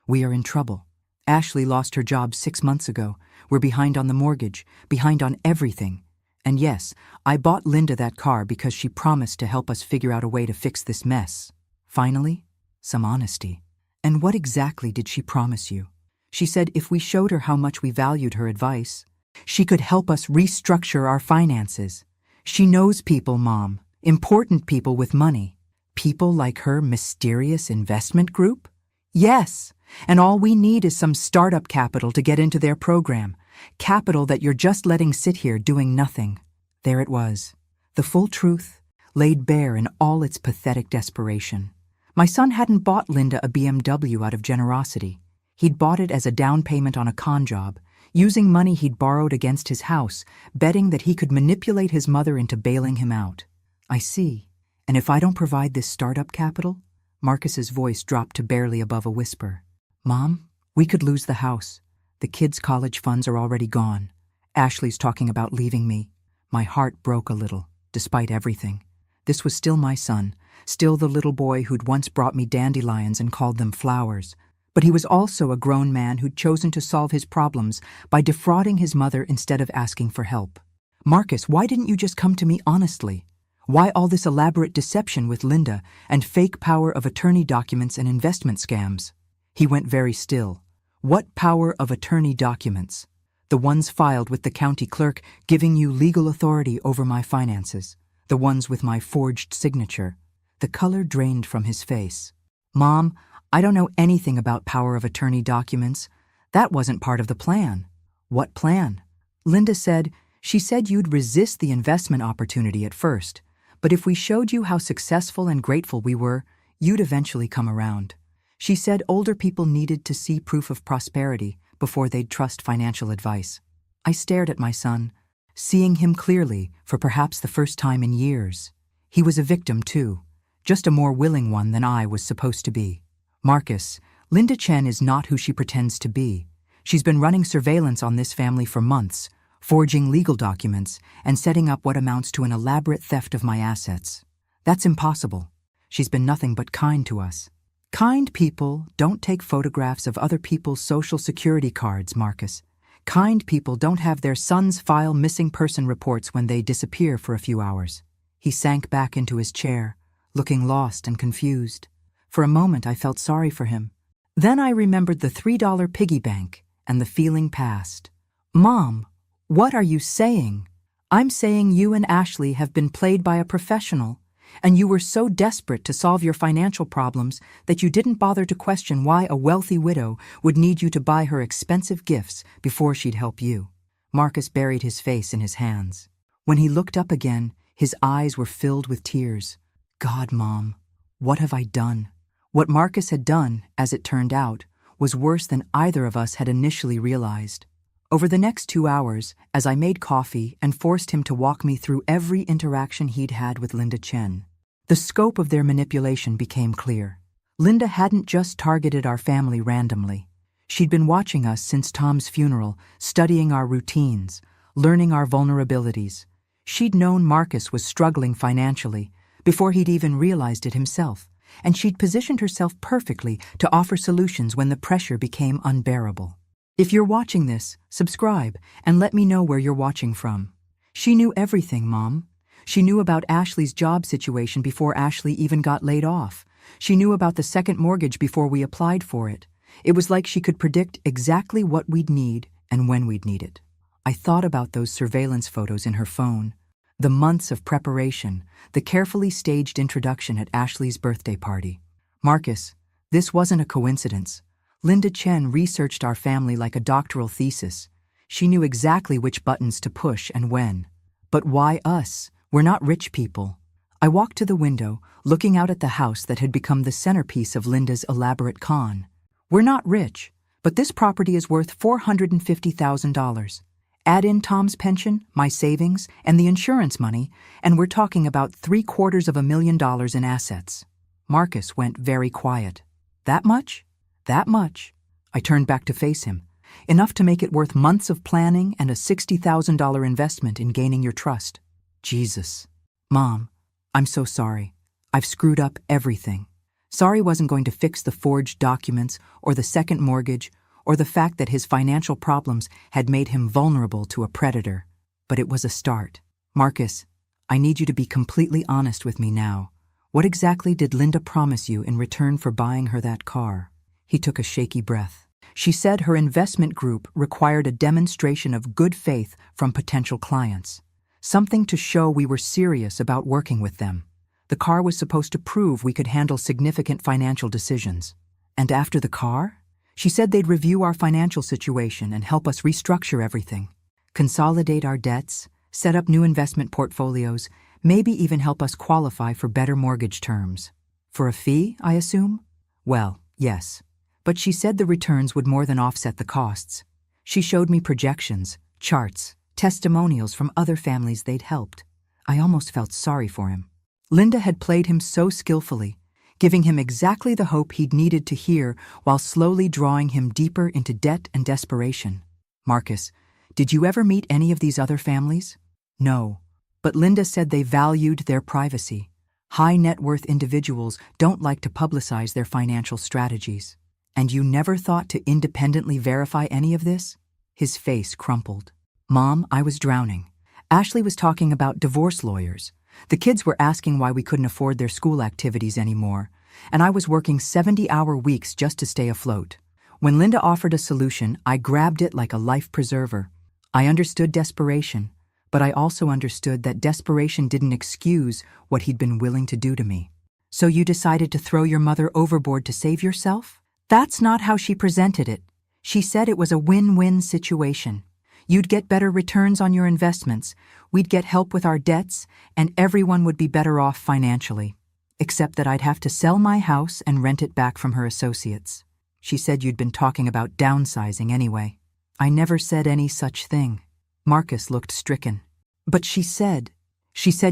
We are in trouble. Ashley lost her job 6 months ago. We're behind on the mortgage, behind on everything. And yes, I bought Linda that car because she promised to help us figure out a way to fix this mess. Finally, some honesty. And what exactly did she promise you? She said if we showed her how much we valued her advice, she could help us restructure our finances. She knows people, Mom, important people with money. People like her mysterious investment group? Yes, and all we need is some startup capital to get into their program. Capital that you're just letting sit here doing nothing. There it was. The full truth, laid bare in all its pathetic desperation. My son hadn't bought Linda a BMW out of generosity. He'd bought it as a down payment on a con job, using money he'd borrowed against his house, betting that he could manipulate his mother into bailing him out. I see. And if I don't provide this startup capital? Marcus's voice dropped to barely above a whisper. Mom, we could lose the house. The kids' college funds are already gone. Ashley's talking about leaving me. My heart broke a little, despite everything. This was still my son, still the little boy who'd once brought me dandelions and called them flowers. But he was also a grown man who'd chosen to solve his problems by defrauding his mother instead of asking for help. Marcus, why didn't you just come to me honestly? Why all this elaborate deception with Linda and fake power of attorney documents and investment scams? He went very still. What power of attorney documents? The ones filed with the county clerk giving you legal authority over my finances. The ones with my forged signature. The color drained from his face. Mom, I don't know anything about power of attorney documents. That wasn't part of the plan. What plan? Linda said, she said you'd resist the investment opportunity at first, but if we showed you how successful and grateful we were, you'd eventually come around. She said older people needed to see proof of prosperity before they'd trust financial advice. I stared at my son, seeing him clearly for perhaps the first time in years. He was a victim too, just a more willing one than I was supposed to be. Marcus, Linda Chen is not who she pretends to be. She's been running surveillance on this family for months, forging legal documents, and setting up what amounts to an elaborate theft of my assets. That's impossible. She's been nothing but kind to us. Kind people don't take photographs of other people's social security cards, Marcus. Kind people don't have their sons file missing person reports when they disappear for a few hours. He sank back into his chair, looking lost and confused. For a moment I felt sorry for him. Then I remembered the $3 piggy bank, and the feeling passed. Mom, what are you saying? I'm saying you and Ashley have been played by a professional, and you were so desperate to solve your financial problems that you didn't bother to question why a wealthy widow would need you to buy her expensive gifts before she'd help you. Marcus buried his face in his hands. When he looked up again, his eyes were filled with tears. God, Mom, what have I done? What Marcus had done, as it turned out, was worse than either of us had initially realized. Over the next 2 hours, as I made coffee and forced him to walk me through every interaction he'd had with Linda Chen, the scope of their manipulation became clear. Linda hadn't just targeted our family randomly. She'd been watching us since Tom's funeral, studying our routines, learning our vulnerabilities. She'd known Marcus was struggling financially before he'd even realized it himself, and she'd positioned herself perfectly to offer solutions when the pressure became unbearable. If you're watching this, subscribe and let me know where you're watching from. She knew everything, Mom. She knew about Ashley's job situation before Ashley even got laid off. She knew about the second mortgage before we applied for it. It was like she could predict exactly what we'd need and when we'd need it. I thought about those surveillance photos in her phone, the months of preparation, the carefully staged introduction at Ashley's birthday party. Marcus, this wasn't a coincidence. Linda Chen researched our family like a doctoral thesis. She knew exactly which buttons to push and when. But why us? We're not rich people. I walked to the window, looking out at the house that had become the centerpiece of Linda's elaborate con. We're not rich, but this property is worth $450,000. Add in Tom's pension, my savings, and the insurance money, and we're talking about $750,000 in assets. Marcus went very quiet. That much? That much. I turned back to face him. Enough to make it worth months of planning and a $60,000 investment in gaining your trust. Jesus. Mom, I'm so sorry. I've screwed up everything. Sorry wasn't going to fix the forged documents or the second mortgage or the fact that his financial problems had made him vulnerable to a predator. But it was a start. Marcus, I need you to be completely honest with me now. What exactly did Linda promise you in return for buying her that car? He took a shaky breath. She said her investment group required a demonstration of good faith from potential clients. Something to show we were serious about working with them. The car was supposed to prove we could handle significant financial decisions. And after the car? She said they'd review our financial situation and help us restructure everything. Consolidate our debts, set up new investment portfolios, maybe even help us qualify for better mortgage terms. For a fee, I assume? Well, yes. But she said the returns would more than offset the costs. She showed me projections, charts, testimonials from other families they'd helped. I almost felt sorry for him. Linda had played him so skillfully, giving him exactly the hope he'd needed to hear while slowly drawing him deeper into debt and desperation. Marcus, did you ever meet any of these other families? No, but Linda said they valued their privacy. High net worth individuals don't like to publicize their financial strategies. And you never thought to independently verify any of this? His face crumpled. Mom, I was drowning. Ashley was talking about divorce lawyers. The kids were asking why we couldn't afford their school activities anymore, and I was working 70-hour weeks just to stay afloat. When Linda offered a solution, I grabbed it like a life preserver. I understood desperation, but I also understood that desperation didn't excuse what he'd been willing to do to me. So you decided to throw your mother overboard to save yourself? That's not how she presented it. She said it was a win-win situation. You'd get better returns on your investments, we'd get help with our debts, and everyone would be better off financially. Except that I'd have to sell my house and rent it back from her associates. She said you'd been talking about downsizing anyway. I never said any such thing. Marcus looked stricken. But she said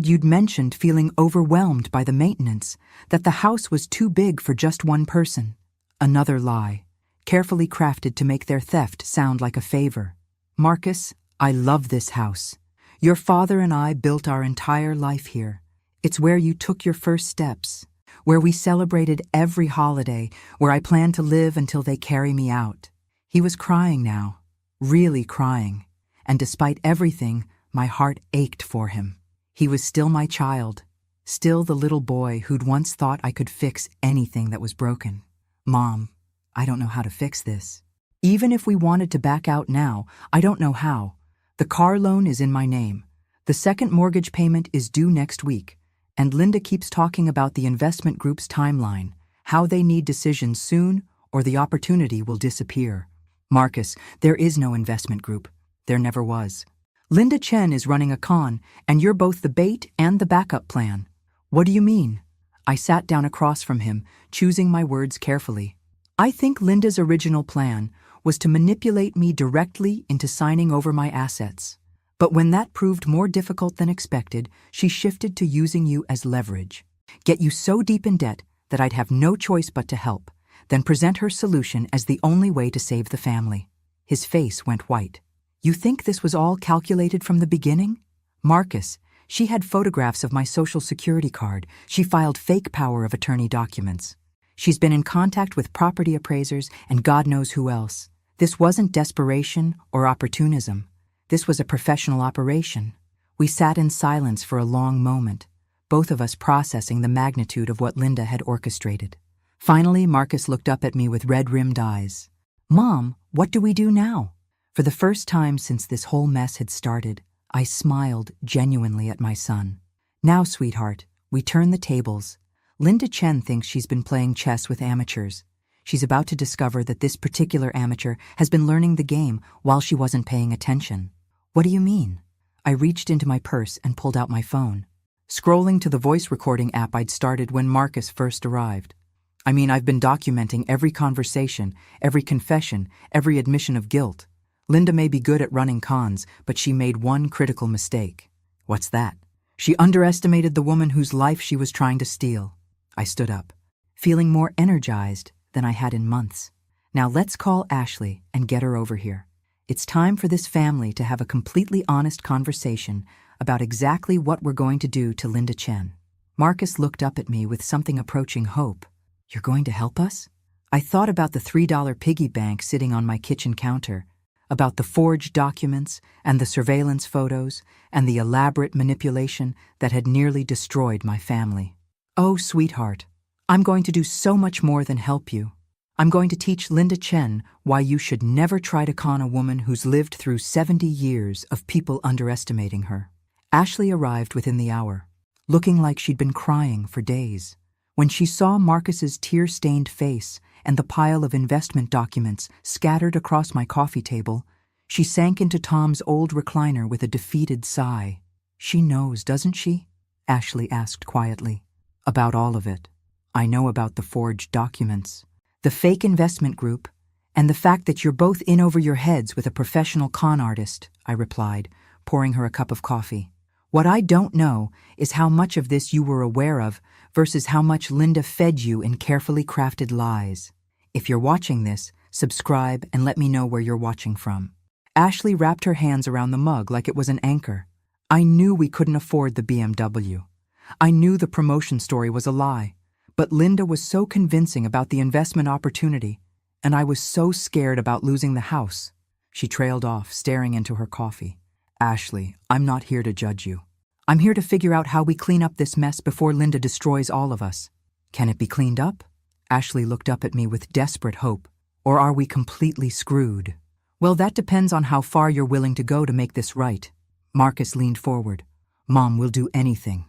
you'd mentioned feeling overwhelmed by the maintenance, that the house was too big for just one person. Another lie, carefully crafted to make their theft sound like a favor. Marcus, I love this house. Your father and I built our entire life here. It's where you took your first steps, where we celebrated every holiday, where I plan to live until they carry me out. He was crying now, really crying, and despite everything, my heart ached for him. He was still my child, still the little boy who'd once thought I could fix anything that was broken. Mom, I don't know how to fix this. Even if we wanted to back out now, I don't know how. The car loan is in my name. The second mortgage payment is due next week. And Linda keeps talking about the investment group's timeline, how they need decisions soon or the opportunity will disappear. Marcus, there is no investment group. There never was. Linda Chen is running a con, and you're both the bait and the backup plan. What do you mean? I sat down across from him, choosing my words carefully. I think Linda's original plan, was to manipulate me directly into signing over my assets. But when that proved more difficult than expected, she shifted to using you as leverage. Get you so deep in debt that I'd have no choice but to help, then present her solution as the only way to save the family. His face went white. You think this was all calculated from the beginning? Marcus, she had photographs of my social security card. She filed fake power of attorney documents. She's been in contact with property appraisers and God knows who else. This wasn't desperation or opportunism. This was a professional operation. We sat in silence for a long moment, both of us processing the magnitude of what Linda had orchestrated. Finally, Marcus looked up at me with red-rimmed eyes. Mom, what do we do now? For the first time since this whole mess had started, I smiled genuinely at my son. Now, sweetheart, we turn the tables. Linda Chen thinks she's been playing chess with amateurs. She's about to discover that this particular amateur has been learning the game while she wasn't paying attention. What do you mean? I reached into my purse and pulled out my phone, scrolling to the voice recording app I'd started when Marcus first arrived. I've been documenting every conversation, every confession, every admission of guilt. Linda may be good at running cons, but she made one critical mistake. What's that? She underestimated the woman whose life she was trying to steal. I stood up, feeling more energized than I had in months. Now let's call Ashley and get her over here. It's time for this family to have a completely honest conversation about exactly what we're going to do to Linda Chen. Marcus looked up at me with something approaching hope. You're going to help us? I thought about the $3 piggy bank sitting on my kitchen counter, about the forged documents and the surveillance photos and the elaborate manipulation that had nearly destroyed my family. Oh, sweetheart, I'm going to do so much more than help you. I'm going to teach Linda Chen why you should never try to con a woman who's lived through 70 years of people underestimating her. Ashley arrived within the hour, looking like she'd been crying for days. When she saw Marcus's tear-stained face and the pile of investment documents scattered across my coffee table, she sank into Tom's old recliner with a defeated sigh. She knows, doesn't she? Ashley asked quietly. About all of it. I know about the forged documents, the fake investment group, and the fact that you're both in over your heads with a professional con artist, I replied, pouring her a cup of coffee. What I don't know is how much of this you were aware of versus how much Linda fed you in carefully crafted lies. If you're watching this, subscribe and let me know where you're watching from. Ashley wrapped her hands around the mug like it was an anchor. I knew we couldn't afford the BMW. I knew the promotion story was a lie. But Linda was so convincing about the investment opportunity, and I was so scared about losing the house. She trailed off, staring into her coffee. Ashley, I'm not here to judge you. I'm here to figure out how we clean up this mess before Linda destroys all of us. Can it be cleaned up? Ashley looked up at me with desperate hope. Or are we completely screwed? Well, that depends on how far you're willing to go to make this right. Marcus leaned forward. Mom, we'll do anything.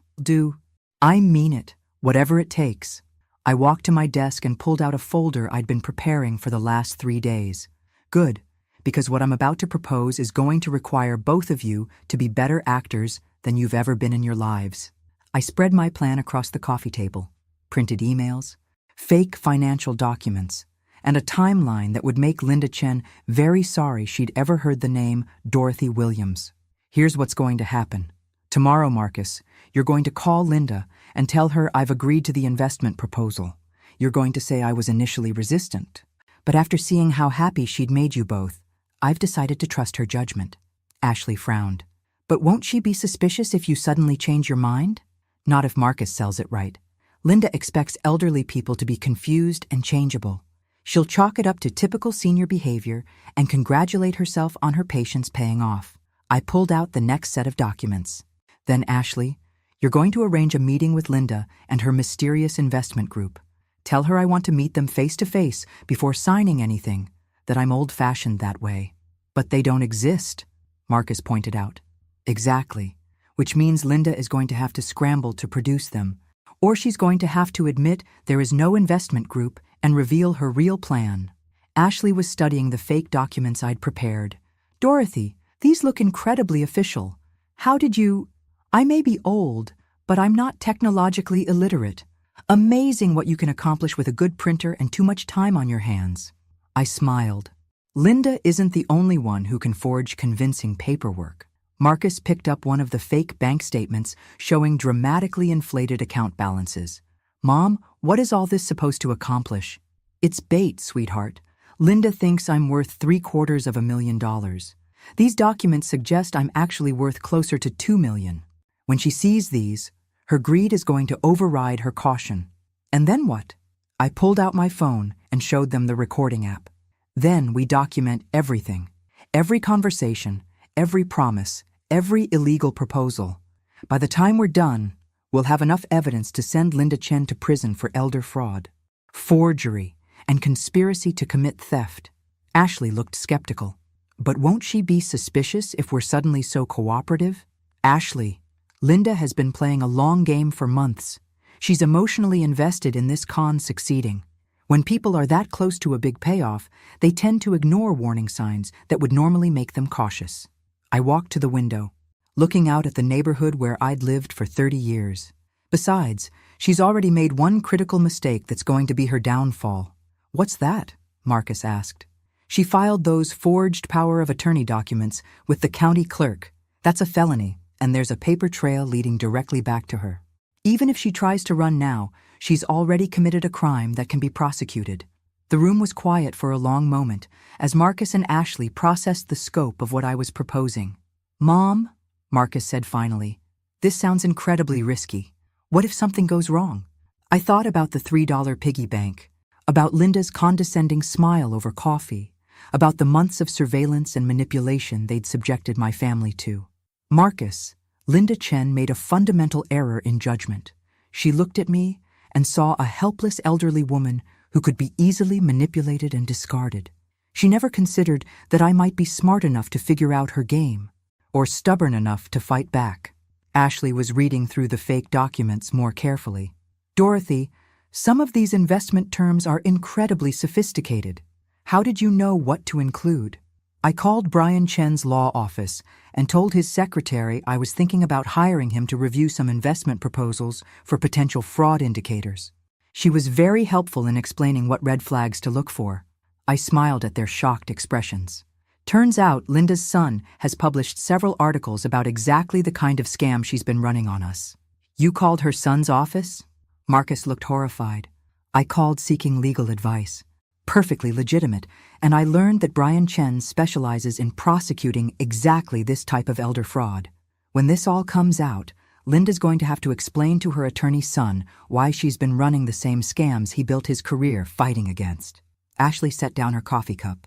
I mean it. Whatever it takes. I walked to my desk and pulled out a folder I'd been preparing for the last 3 days. Good, because what I'm about to propose is going to require both of you to be better actors than you've ever been in your lives. I spread my plan across the coffee table, printed emails, fake financial documents, and a timeline that would make Linda Chen very sorry she'd ever heard the name Dorothy Williams. Here's what's going to happen. Tomorrow, Marcus, you're going to call Linda and tell her I've agreed to the investment proposal. You're going to say I was initially resistant. But after seeing how happy she'd made you both, I've decided to trust her judgment. Ashley frowned. But won't she be suspicious if you suddenly change your mind? Not if Marcus sells it right. Linda expects elderly people to be confused and changeable. She'll chalk it up to typical senior behavior and congratulate herself on her patience paying off. I pulled out the next set of documents. Then, Ashley, you're going to arrange a meeting with Linda and her mysterious investment group. Tell her I want to meet them face to face before signing anything, that I'm old-fashioned that way. But they don't exist, Marcus pointed out. Exactly, which means Linda is going to have to scramble to produce them, or she's going to have to admit there is no investment group and reveal her real plan. Ashley was studying the fake documents I'd prepared. Dorothy, these look incredibly official. How did you... I may be old, but I'm not technologically illiterate. Amazing what you can accomplish with a good printer and too much time on your hands. I smiled. Linda isn't the only one who can forge convincing paperwork. Marcus picked up one of the fake bank statements showing dramatically inflated account balances. Mom, what is all this supposed to accomplish? It's bait, sweetheart. Linda thinks I'm worth $750,000. These documents suggest I'm actually worth closer to $2 million. When she sees these, her greed is going to override her caution. And then what? I pulled out my phone and showed them the recording app. Then we document everything. Every conversation, every promise, every illegal proposal. By the time we're done, we'll have enough evidence to send Linda Chen to prison for elder fraud, forgery, and conspiracy to commit theft. Ashley looked skeptical. But won't she be suspicious if we're suddenly so cooperative? Ashley, Linda has been playing a long game for months. She's emotionally invested in this con succeeding. When people are that close to a big payoff, they tend to ignore warning signs that would normally make them cautious. I walked to the window, looking out at the neighborhood where I'd lived for 30 years. Besides, she's already made one critical mistake that's going to be her downfall. What's that? Marcus asked. She filed those forged power of attorney documents with the county clerk. That's a felony, and there's a paper trail leading directly back to her. Even if she tries to run now, she's already committed a crime that can be prosecuted. The room was quiet for a long moment as Marcus and Ashley processed the scope of what I was proposing. Mom, Marcus said finally, this sounds incredibly risky. What if something goes wrong? I thought about the $3 piggy bank, about Linda's condescending smile over coffee, about the months of surveillance and manipulation they'd subjected my family to. Marcus, Linda Chen made a fundamental error in judgment. She looked at me and saw a helpless elderly woman who could be easily manipulated and discarded. She never considered that I might be smart enough to figure out her game, or stubborn enough to fight back. Ashley was reading through the fake documents more carefully. Dorothy, some of these investment terms are incredibly sophisticated. How did you know what to include? I called Brian Chen's law office and told his secretary I was thinking about hiring him to review some investment proposals for potential fraud indicators. She was very helpful in explaining what red flags to look for. I smiled at their shocked expressions. Turns out Linda's son has published several articles about exactly the kind of scam she's been running on us. You called her son's office? Marcus looked horrified. I called seeking legal advice. Perfectly legitimate, and I learned that Brian Chen specializes in prosecuting exactly this type of elder fraud. When this all comes out, Linda's going to have to explain to her attorney's son why she's been running the same scams he built his career fighting against. Ashley set down her coffee cup,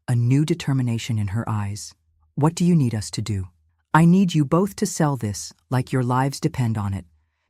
a new determination in her eyes. What do you need us to do? I need you both to sell this like your lives depend on it,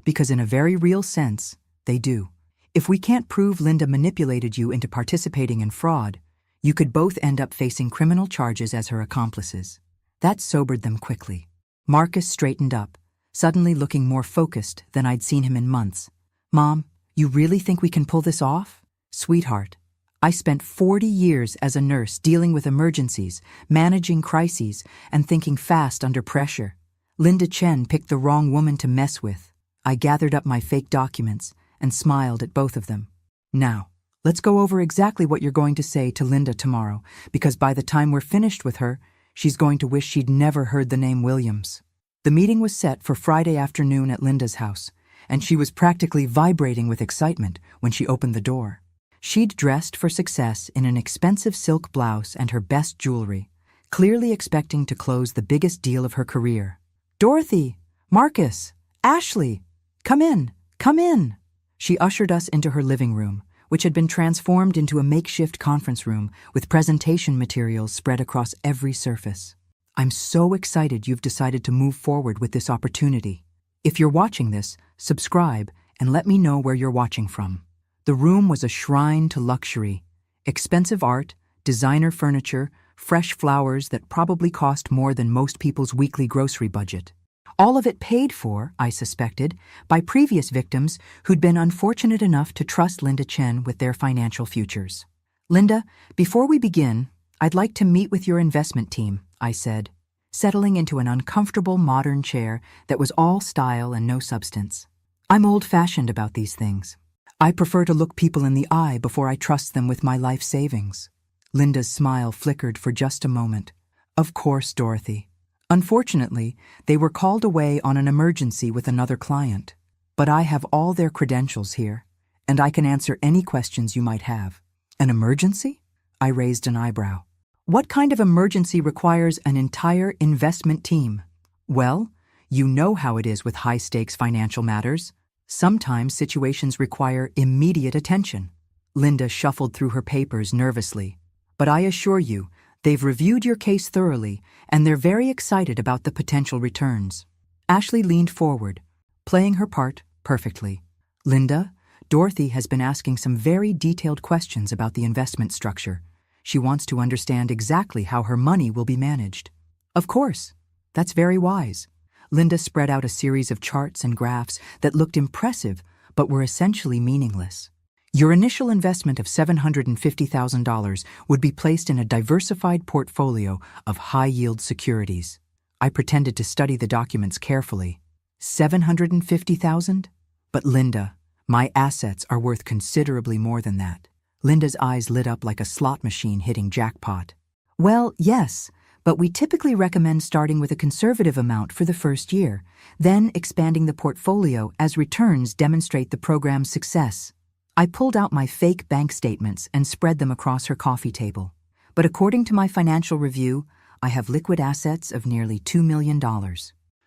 because in a very real sense, they do. If we can't prove Linda manipulated you into participating in fraud, you could both end up facing criminal charges as her accomplices. That sobered them quickly. Marcus straightened up, suddenly looking more focused than I'd seen him in months. Mom, you really think we can pull this off? Sweetheart, I spent 40 years as a nurse dealing with emergencies, managing crises, and thinking fast under pressure. Linda Chen picked the wrong woman to mess with. I gathered up my fake documents and smiled at both of them. Now, let's go over exactly what you're going to say to Linda tomorrow, because by the time we're finished with her, she's going to wish she'd never heard the name Williams. The meeting was set for Friday afternoon at Linda's house, and she was practically vibrating with excitement when she opened the door. She'd dressed for success in an expensive silk blouse and her best jewelry, clearly expecting to close the biggest deal of her career. Dorothy, Marcus, Ashley, come in, come in. She ushered us into her living room, which had been transformed into a makeshift conference room with presentation materials spread across every surface. I'm so excited you've decided to move forward with this opportunity. If you're watching this, subscribe and let me know where you're watching from. The room was a shrine to luxury. Expensive art, designer furniture, fresh flowers that probably cost more than most people's weekly grocery budget. All of it paid for, I suspected, by previous victims who'd been unfortunate enough to trust Linda Chen with their financial futures. Linda, before we begin, I'd like to meet with your investment team, I said, settling into an uncomfortable modern chair that was all style and no substance. I'm old-fashioned about these things. I prefer to look people in the eye before I trust them with my life savings. Linda's smile flickered for just a moment. Of course, Dorothy. Unfortunately, they were called away on an emergency with another client. But I have all their credentials here, and I can answer any questions you might have. An emergency? I raised an eyebrow. What kind of emergency requires an entire investment team? Well, you know how it is with high-stakes financial matters. Sometimes situations require immediate attention. Linda shuffled through her papers nervously. But I assure you, they've reviewed your case thoroughly, and they're very excited about the potential returns. Ashley leaned forward, playing her part perfectly. Linda, Dorothy has been asking some very detailed questions about the investment structure. She wants to understand exactly how her money will be managed. Of course, that's very wise. Linda spread out a series of charts and graphs that looked impressive but were essentially meaningless. Your initial investment of $750,000 would be placed in a diversified portfolio of high-yield securities. I pretended to study the documents carefully. $750,000? But Linda, my assets are worth considerably more than that. Linda's eyes lit up like a slot machine hitting jackpot. Well, yes, but we typically recommend starting with a conservative amount for the first year, then expanding the portfolio as returns demonstrate the program's success. I pulled out my fake bank statements and spread them across her coffee table. But according to my financial review, I have liquid assets of nearly $2 million.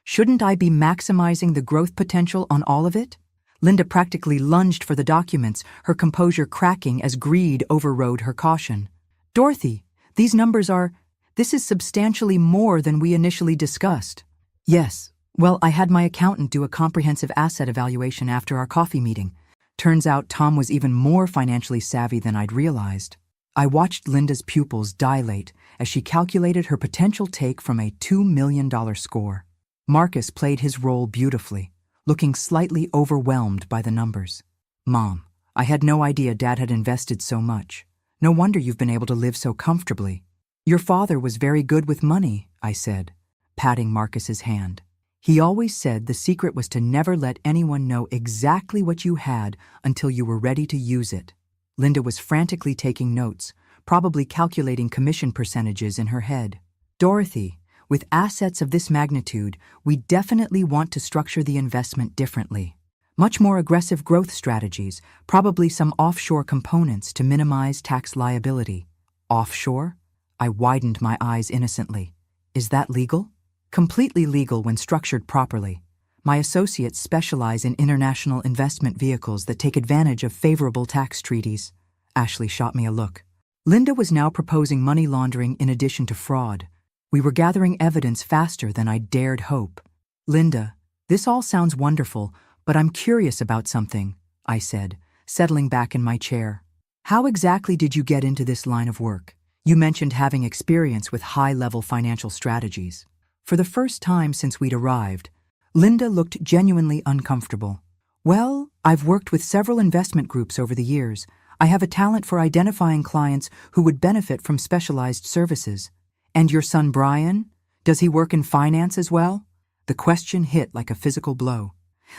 Shouldn't I be maximizing the growth potential on all of it? Linda practically lunged for the documents, her composure cracking as greed overrode her caution. Dorothy, these numbers this is substantially more than we initially discussed. Yes, well, I had my accountant do a comprehensive asset evaluation after our coffee meeting. Turns out Tom was even more financially savvy than I'd realized. I watched Linda's pupils dilate as she calculated her potential take from a $2 million score. Marcus played his role beautifully, looking slightly overwhelmed by the numbers. Mom, I had no idea Dad had invested so much. No wonder you've been able to live so comfortably. Your father was very good with money, I said, patting Marcus's hand. He always said the secret was to never let anyone know exactly what you had until you were ready to use it. Linda was frantically taking notes, probably calculating commission percentages in her head. Dorothy, with assets of this magnitude, we definitely want to structure the investment differently. Much more aggressive growth strategies, probably some offshore components to minimize tax liability. Offshore? I widened my eyes innocently. Is that legal? Completely legal when structured properly. My associates specialize in international investment vehicles that take advantage of favorable tax treaties. Ashley shot me a look. Linda was now proposing money laundering in addition to fraud. We were gathering evidence faster than I dared hope. Linda, this all sounds wonderful, but I'm curious about something, I said, settling back in my chair. How exactly did you get into this line of work? You mentioned having experience with high-level financial strategies. For the first time since we'd arrived, Linda looked genuinely uncomfortable. Well, I've worked with several investment groups over the years. I have a talent for identifying clients who would benefit from specialized services. And your son Brian? Does he work in finance as well? The question hit like a physical blow.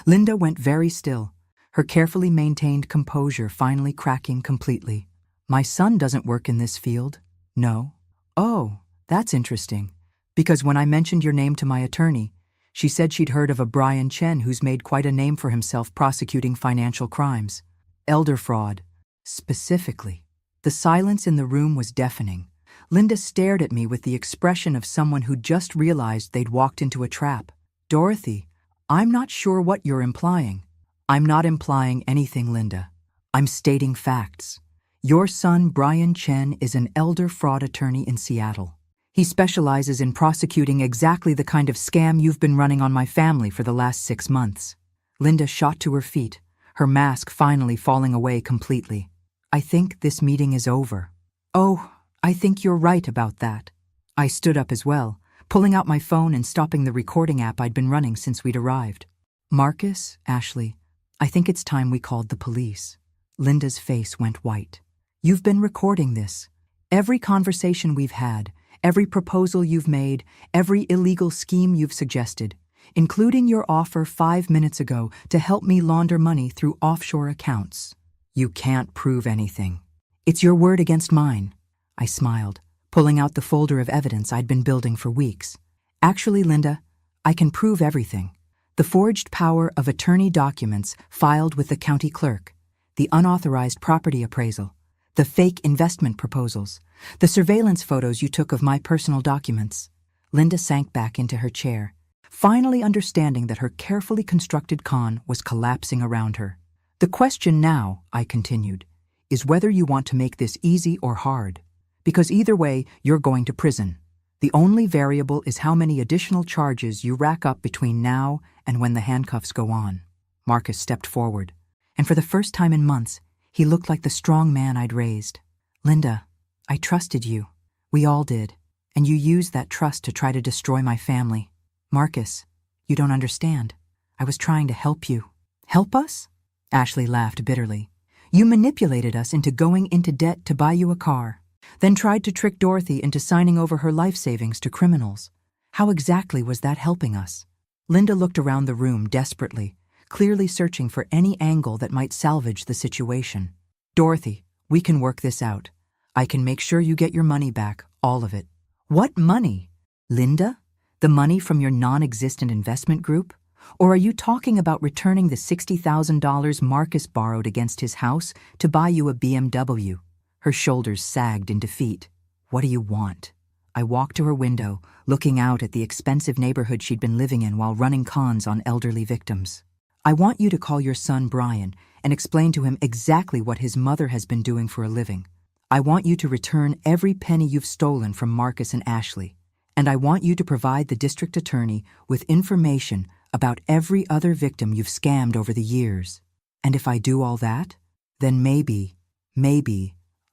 Linda went very still, her carefully maintained composure finally cracking completely. My son doesn't work in this field. No. Oh, that's interesting. Because when I mentioned your name to my attorney, she said she'd heard of a Brian Chen who's made quite a name for himself prosecuting financial crimes. Elder fraud, specifically. The silence in the room was deafening. Linda stared at me with the expression of someone who'd just realized they'd walked into a trap. Dorothy, I'm not sure what you're implying. I'm not implying anything, Linda. I'm stating facts. Your son, Brian Chen, is an elder fraud attorney in Seattle. He specializes in prosecuting exactly the kind of scam you've been running on my family for the last 6 months. Linda shot to her feet, her mask finally falling away completely. I think this meeting is over. Oh, I think you're right about that. I stood up as well, pulling out my phone and stopping the recording app I'd been running since we'd arrived. Marcus, Ashley, I think it's time we called the police. Linda's face went white. You've been recording this. Every conversation we've had, every proposal you've made, every illegal scheme you've suggested, including your offer 5 minutes ago to help me launder money through offshore accounts. You can't prove anything. It's your word against mine. I smiled, pulling out the folder of evidence I'd been building for weeks. Actually, Linda, I can prove everything. The forged power of attorney documents filed with the county clerk, the unauthorized property appraisal, the fake investment proposals, the surveillance photos you took of my personal documents. Linda sank back into her chair, finally understanding that her carefully constructed con was collapsing around her. The question now, I continued, is whether you want to make this easy or hard. Because either way, you're going to prison. The only variable is how many additional charges you rack up between now and when the handcuffs go on. Marcus stepped forward, and for the first time in months, he looked like the strong man I'd raised. Linda, I trusted you. We all did. And you used that trust to try to destroy my family. Marcus, you don't understand. I was trying to help you. Help us? Ashley laughed bitterly. You manipulated us into going into debt to buy you a car, then tried to trick Dorothy into signing over her life savings to criminals. How exactly was that helping us? Linda looked around the room desperately, clearly searching for any angle that might salvage the situation. Dorothy, we can work this out. I can make sure you get your money back, all of it. What money? Linda? The money from your non-existent investment group? Or are you talking about returning the $60,000 Marcus borrowed against his house to buy you a BMW? Her shoulders sagged in defeat. What do you want? I walked to her window, looking out at the expensive neighborhood she'd been living in while running cons on elderly victims. I want you to call your son Brian and explain to him exactly what his mother has been doing for a living. I want you to return every penny you've stolen from Marcus and Ashley. And I want you to provide the district attorney with information about every other victim you've scammed over the years. And if I do all that, then maybe,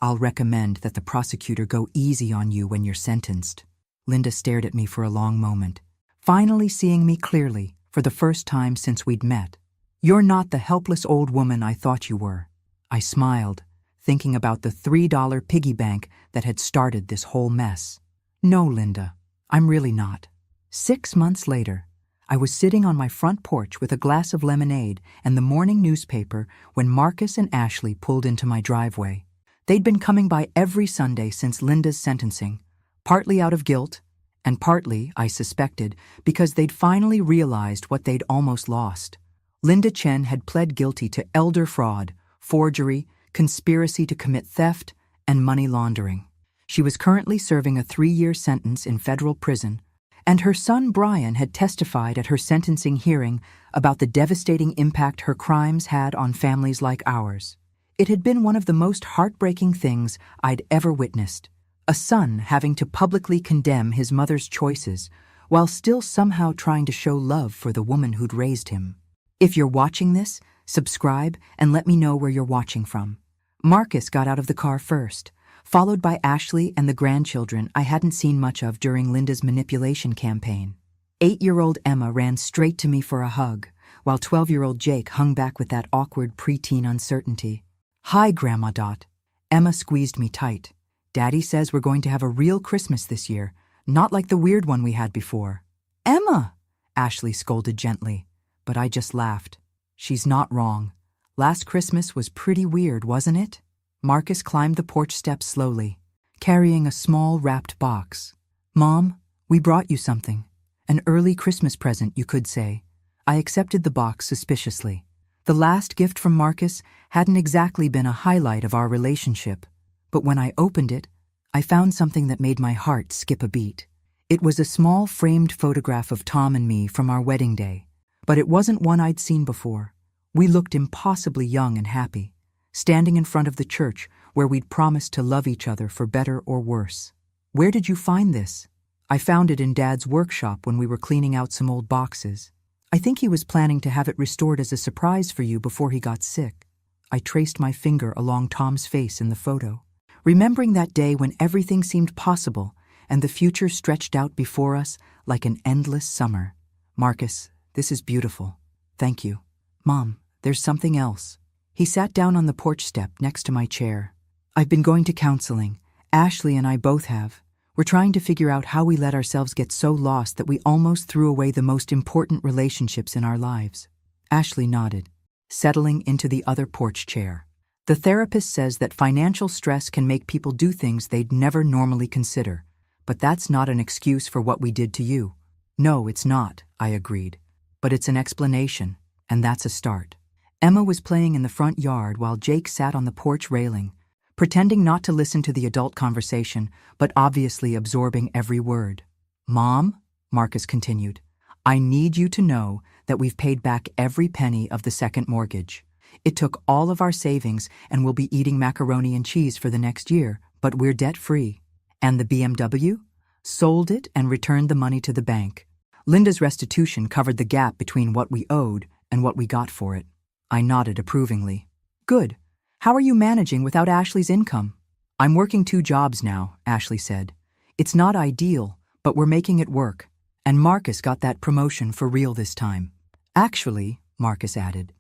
I'll recommend that the prosecutor go easy on you when you're sentenced. Linda stared at me for a long moment, finally seeing me clearly for the first time since we'd met. You're not the helpless old woman I thought you were. I smiled, thinking about the $3 piggy bank that had started this whole mess. No, Linda, I'm really not. 6 months later, I was sitting on my front porch with a glass of lemonade and the morning newspaper when Marcus and Ashley pulled into my driveway. They'd been coming by every Sunday since Linda's sentencing, partly out of guilt, and partly, I suspected, because they'd finally realized what they'd almost lost. Linda Chen had pled guilty to elder fraud, forgery, conspiracy to commit theft, and money laundering. She was currently serving a 3-year sentence in federal prison, and her son Brian had testified at her sentencing hearing about the devastating impact her crimes had on families like ours. It had been one of the most heartbreaking things I'd ever witnessed, a son having to publicly condemn his mother's choices while still somehow trying to show love for the woman who'd raised him. If you're watching this, subscribe and let me know where you're watching from. Marcus got out of the car first, followed by Ashley and the grandchildren I hadn't seen much of during Linda's manipulation campaign. 8-year-old Emma ran straight to me for a hug, while 12-year-old Jake hung back with that awkward preteen uncertainty. Hi, Grandma Dot. Emma squeezed me tight. Daddy says we're going to have a real Christmas this year, not like the weird one we had before. Emma! Ashley scolded gently, but I just laughed. She's not wrong. Last Christmas was pretty weird, wasn't it? Marcus climbed the porch steps slowly, carrying a small wrapped box. Mom, we brought you something. An early Christmas present, you could say. I accepted the box suspiciously. The last gift from Marcus hadn't exactly been a highlight of our relationship, but when I opened it, I found something that made my heart skip a beat. It was a small framed photograph of Tom and me from our wedding day, but it wasn't one I'd seen before. We looked impossibly young and happy, standing in front of the church where we'd promised to love each other for better or worse. Where did you find this? I found it in Dad's workshop when we were cleaning out some old boxes. I think he was planning to have it restored as a surprise for you before he got sick. I traced my finger along Tom's face in the photo, remembering that day when everything seemed possible and the future stretched out before us like an endless summer. Marcus, this is beautiful. Thank you. Mom, there's something else. He sat down on the porch step next to my chair. I've been going to counseling. Ashley and I both have. We're trying to figure out how we let ourselves get so lost that we almost threw away the most important relationships in our lives. Ashley nodded, settling into the other porch chair. The therapist says that financial stress can make people do things they'd never normally consider. But that's not an excuse for what we did to you. No, it's not, I agreed. But it's an explanation, and that's a start. Emma was playing in the front yard while Jake sat on the porch railing, pretending not to listen to the adult conversation, but obviously absorbing every word. Mom, Marcus continued, I need you to know that we've paid back every penny of the second mortgage. It took all of our savings and we'll be eating macaroni and cheese for the next year, but we're debt-free. And the BMW? Sold it and returned the money to the bank. Linda's restitution covered the gap between what we owed and what we got for it. I nodded approvingly. Good. How are you managing without Ashley's income? I'm working 2 jobs now, Ashley said. It's not ideal, but we're making it work. And Marcus got that promotion for real this time. Actually, Marcus added,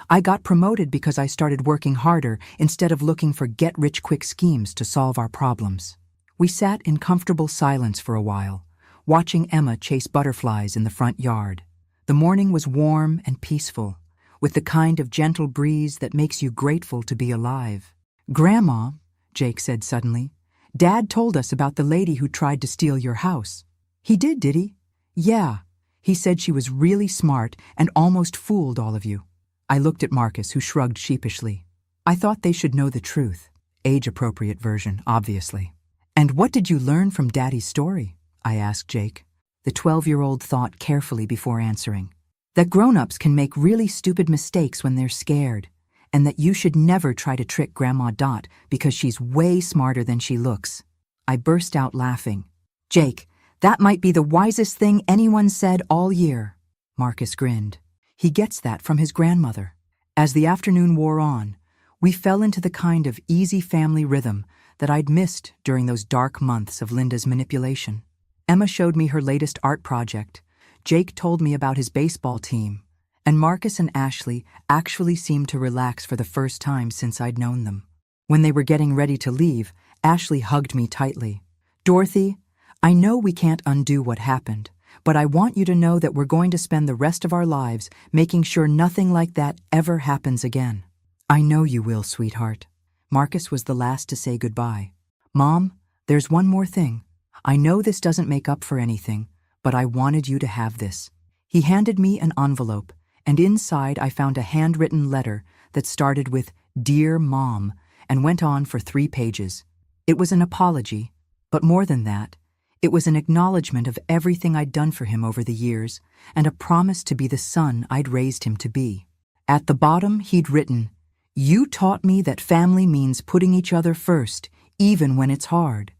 I got promoted because I started working harder instead of looking for get-rich-quick schemes to solve our problems. We sat in comfortable silence for a while, watching Emma chase butterflies in the front yard. The morning was warm and peaceful, with the kind of gentle breeze that makes you grateful to be alive. Grandma, Jake said suddenly, Dad told us about the lady who tried to steal your house. He did he? Yeah. He said she was really smart and almost fooled all of you. I looked at Marcus, who shrugged sheepishly. I thought they should know the truth. Age-appropriate version, obviously. And what did you learn from Daddy's story? I asked Jake. The 12-year-old thought carefully before answering. That grown-ups can make really stupid mistakes when they're scared, and that you should never try to trick Grandma Dot because she's way smarter than she looks. I burst out laughing. Jake, that might be the wisest thing anyone said all year. Marcus grinned. He gets that from his grandmother. As the afternoon wore on, we fell into the kind of easy family rhythm that I'd missed during those dark months of Linda's manipulation. Emma showed me her latest art project. Jake told me about his baseball team. And Marcus and Ashley actually seemed to relax for the first time since I'd known them. When they were getting ready to leave, Ashley hugged me tightly. Dorothy, I know we can't undo what happened, but I want you to know that we're going to spend the rest of our lives making sure nothing like that ever happens again. I know you will, sweetheart. Marcus was the last to say goodbye. Mom, there's one more thing. I know this doesn't make up for anything, but I wanted you to have this. He handed me an envelope, and inside I found a handwritten letter that started with Dear Mom and went on for 3 pages. It was an apology, but more than that, it was an acknowledgement of everything I'd done for him over the years and a promise to be the son I'd raised him to be. At the bottom, he'd written, You taught me that family means putting each other first, even when it's hard.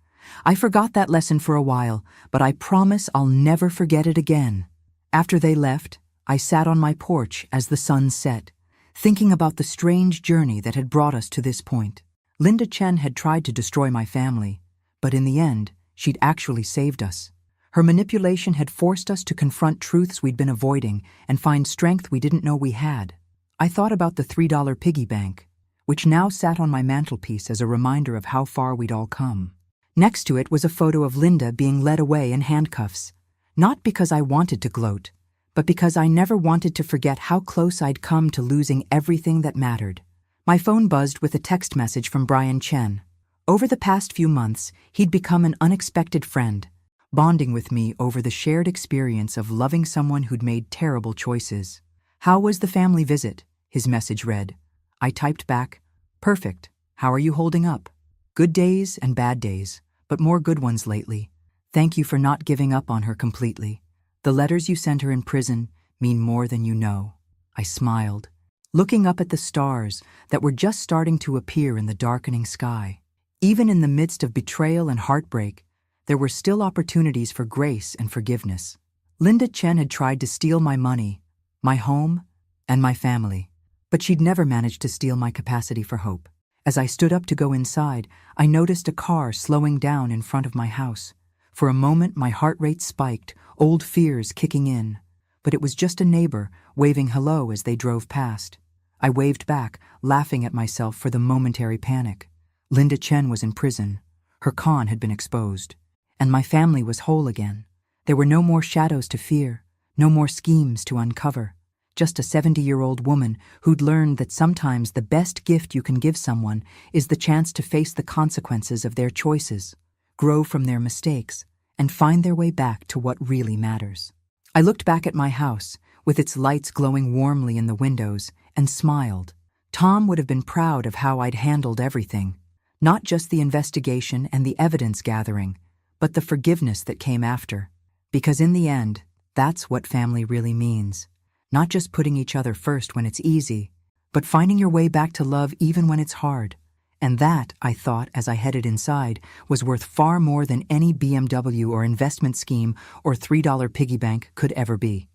I forgot that lesson for a while, but I promise I'll never forget it again. After they left, I sat on my porch as the sun set, thinking about the strange journey that had brought us to this point. Linda Chen had tried to destroy my family, but in the end, she'd actually saved us. Her manipulation had forced us to confront truths we'd been avoiding and find strength we didn't know we had. I thought about the $3 piggy bank, which now sat on my mantelpiece as a reminder of how far we'd all come. Next to it was a photo of Linda being led away in handcuffs, not because I wanted to gloat, but because I never wanted to forget how close I'd come to losing everything that mattered. My phone buzzed with a text message from Brian Chen. Over the past few months, he'd become an unexpected friend, bonding with me over the shared experience of loving someone who'd made terrible choices. How was the family visit? His message read. I typed back, Perfect. How are you holding up? Good days and bad days, but more good ones lately. Thank you for not giving up on her completely. The letters you sent her in prison mean more than you know. I smiled, looking up at the stars that were just starting to appear in the darkening sky. Even in the midst of betrayal and heartbreak, there were still opportunities for grace and forgiveness. Linda Chen had tried to steal my money, my home, and my family, but she'd never managed to steal my capacity for hope. As I stood up to go inside, I noticed a car slowing down in front of my house. For a moment, my heart rate spiked, old fears kicking in. But it was just a neighbor, waving hello as they drove past. I waved back, laughing at myself for the momentary panic. Linda Chen was in prison. Her con had been exposed. And my family was whole again. There were no more shadows to fear, no more schemes to uncover. just a 70-year-old woman who'd learned that sometimes the best gift you can give someone is the chance to face the consequences of their choices, grow from their mistakes, and find their way back to what really matters. I looked back at my house, with its lights glowing warmly in the windows, and smiled. Tom would have been proud of how I'd handled everything, not just the investigation and the evidence gathering, but the forgiveness that came after. Because in the end, that's what family really means. Not just putting each other first when it's easy, but finding your way back to love even when it's hard. And that, I thought as I headed inside, was worth far more than any BMW or investment scheme or $3 piggy bank could ever be.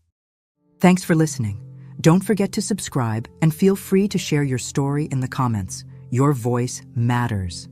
Thanks for listening. Don't forget to subscribe and feel free to share your story in the comments. Your voice matters.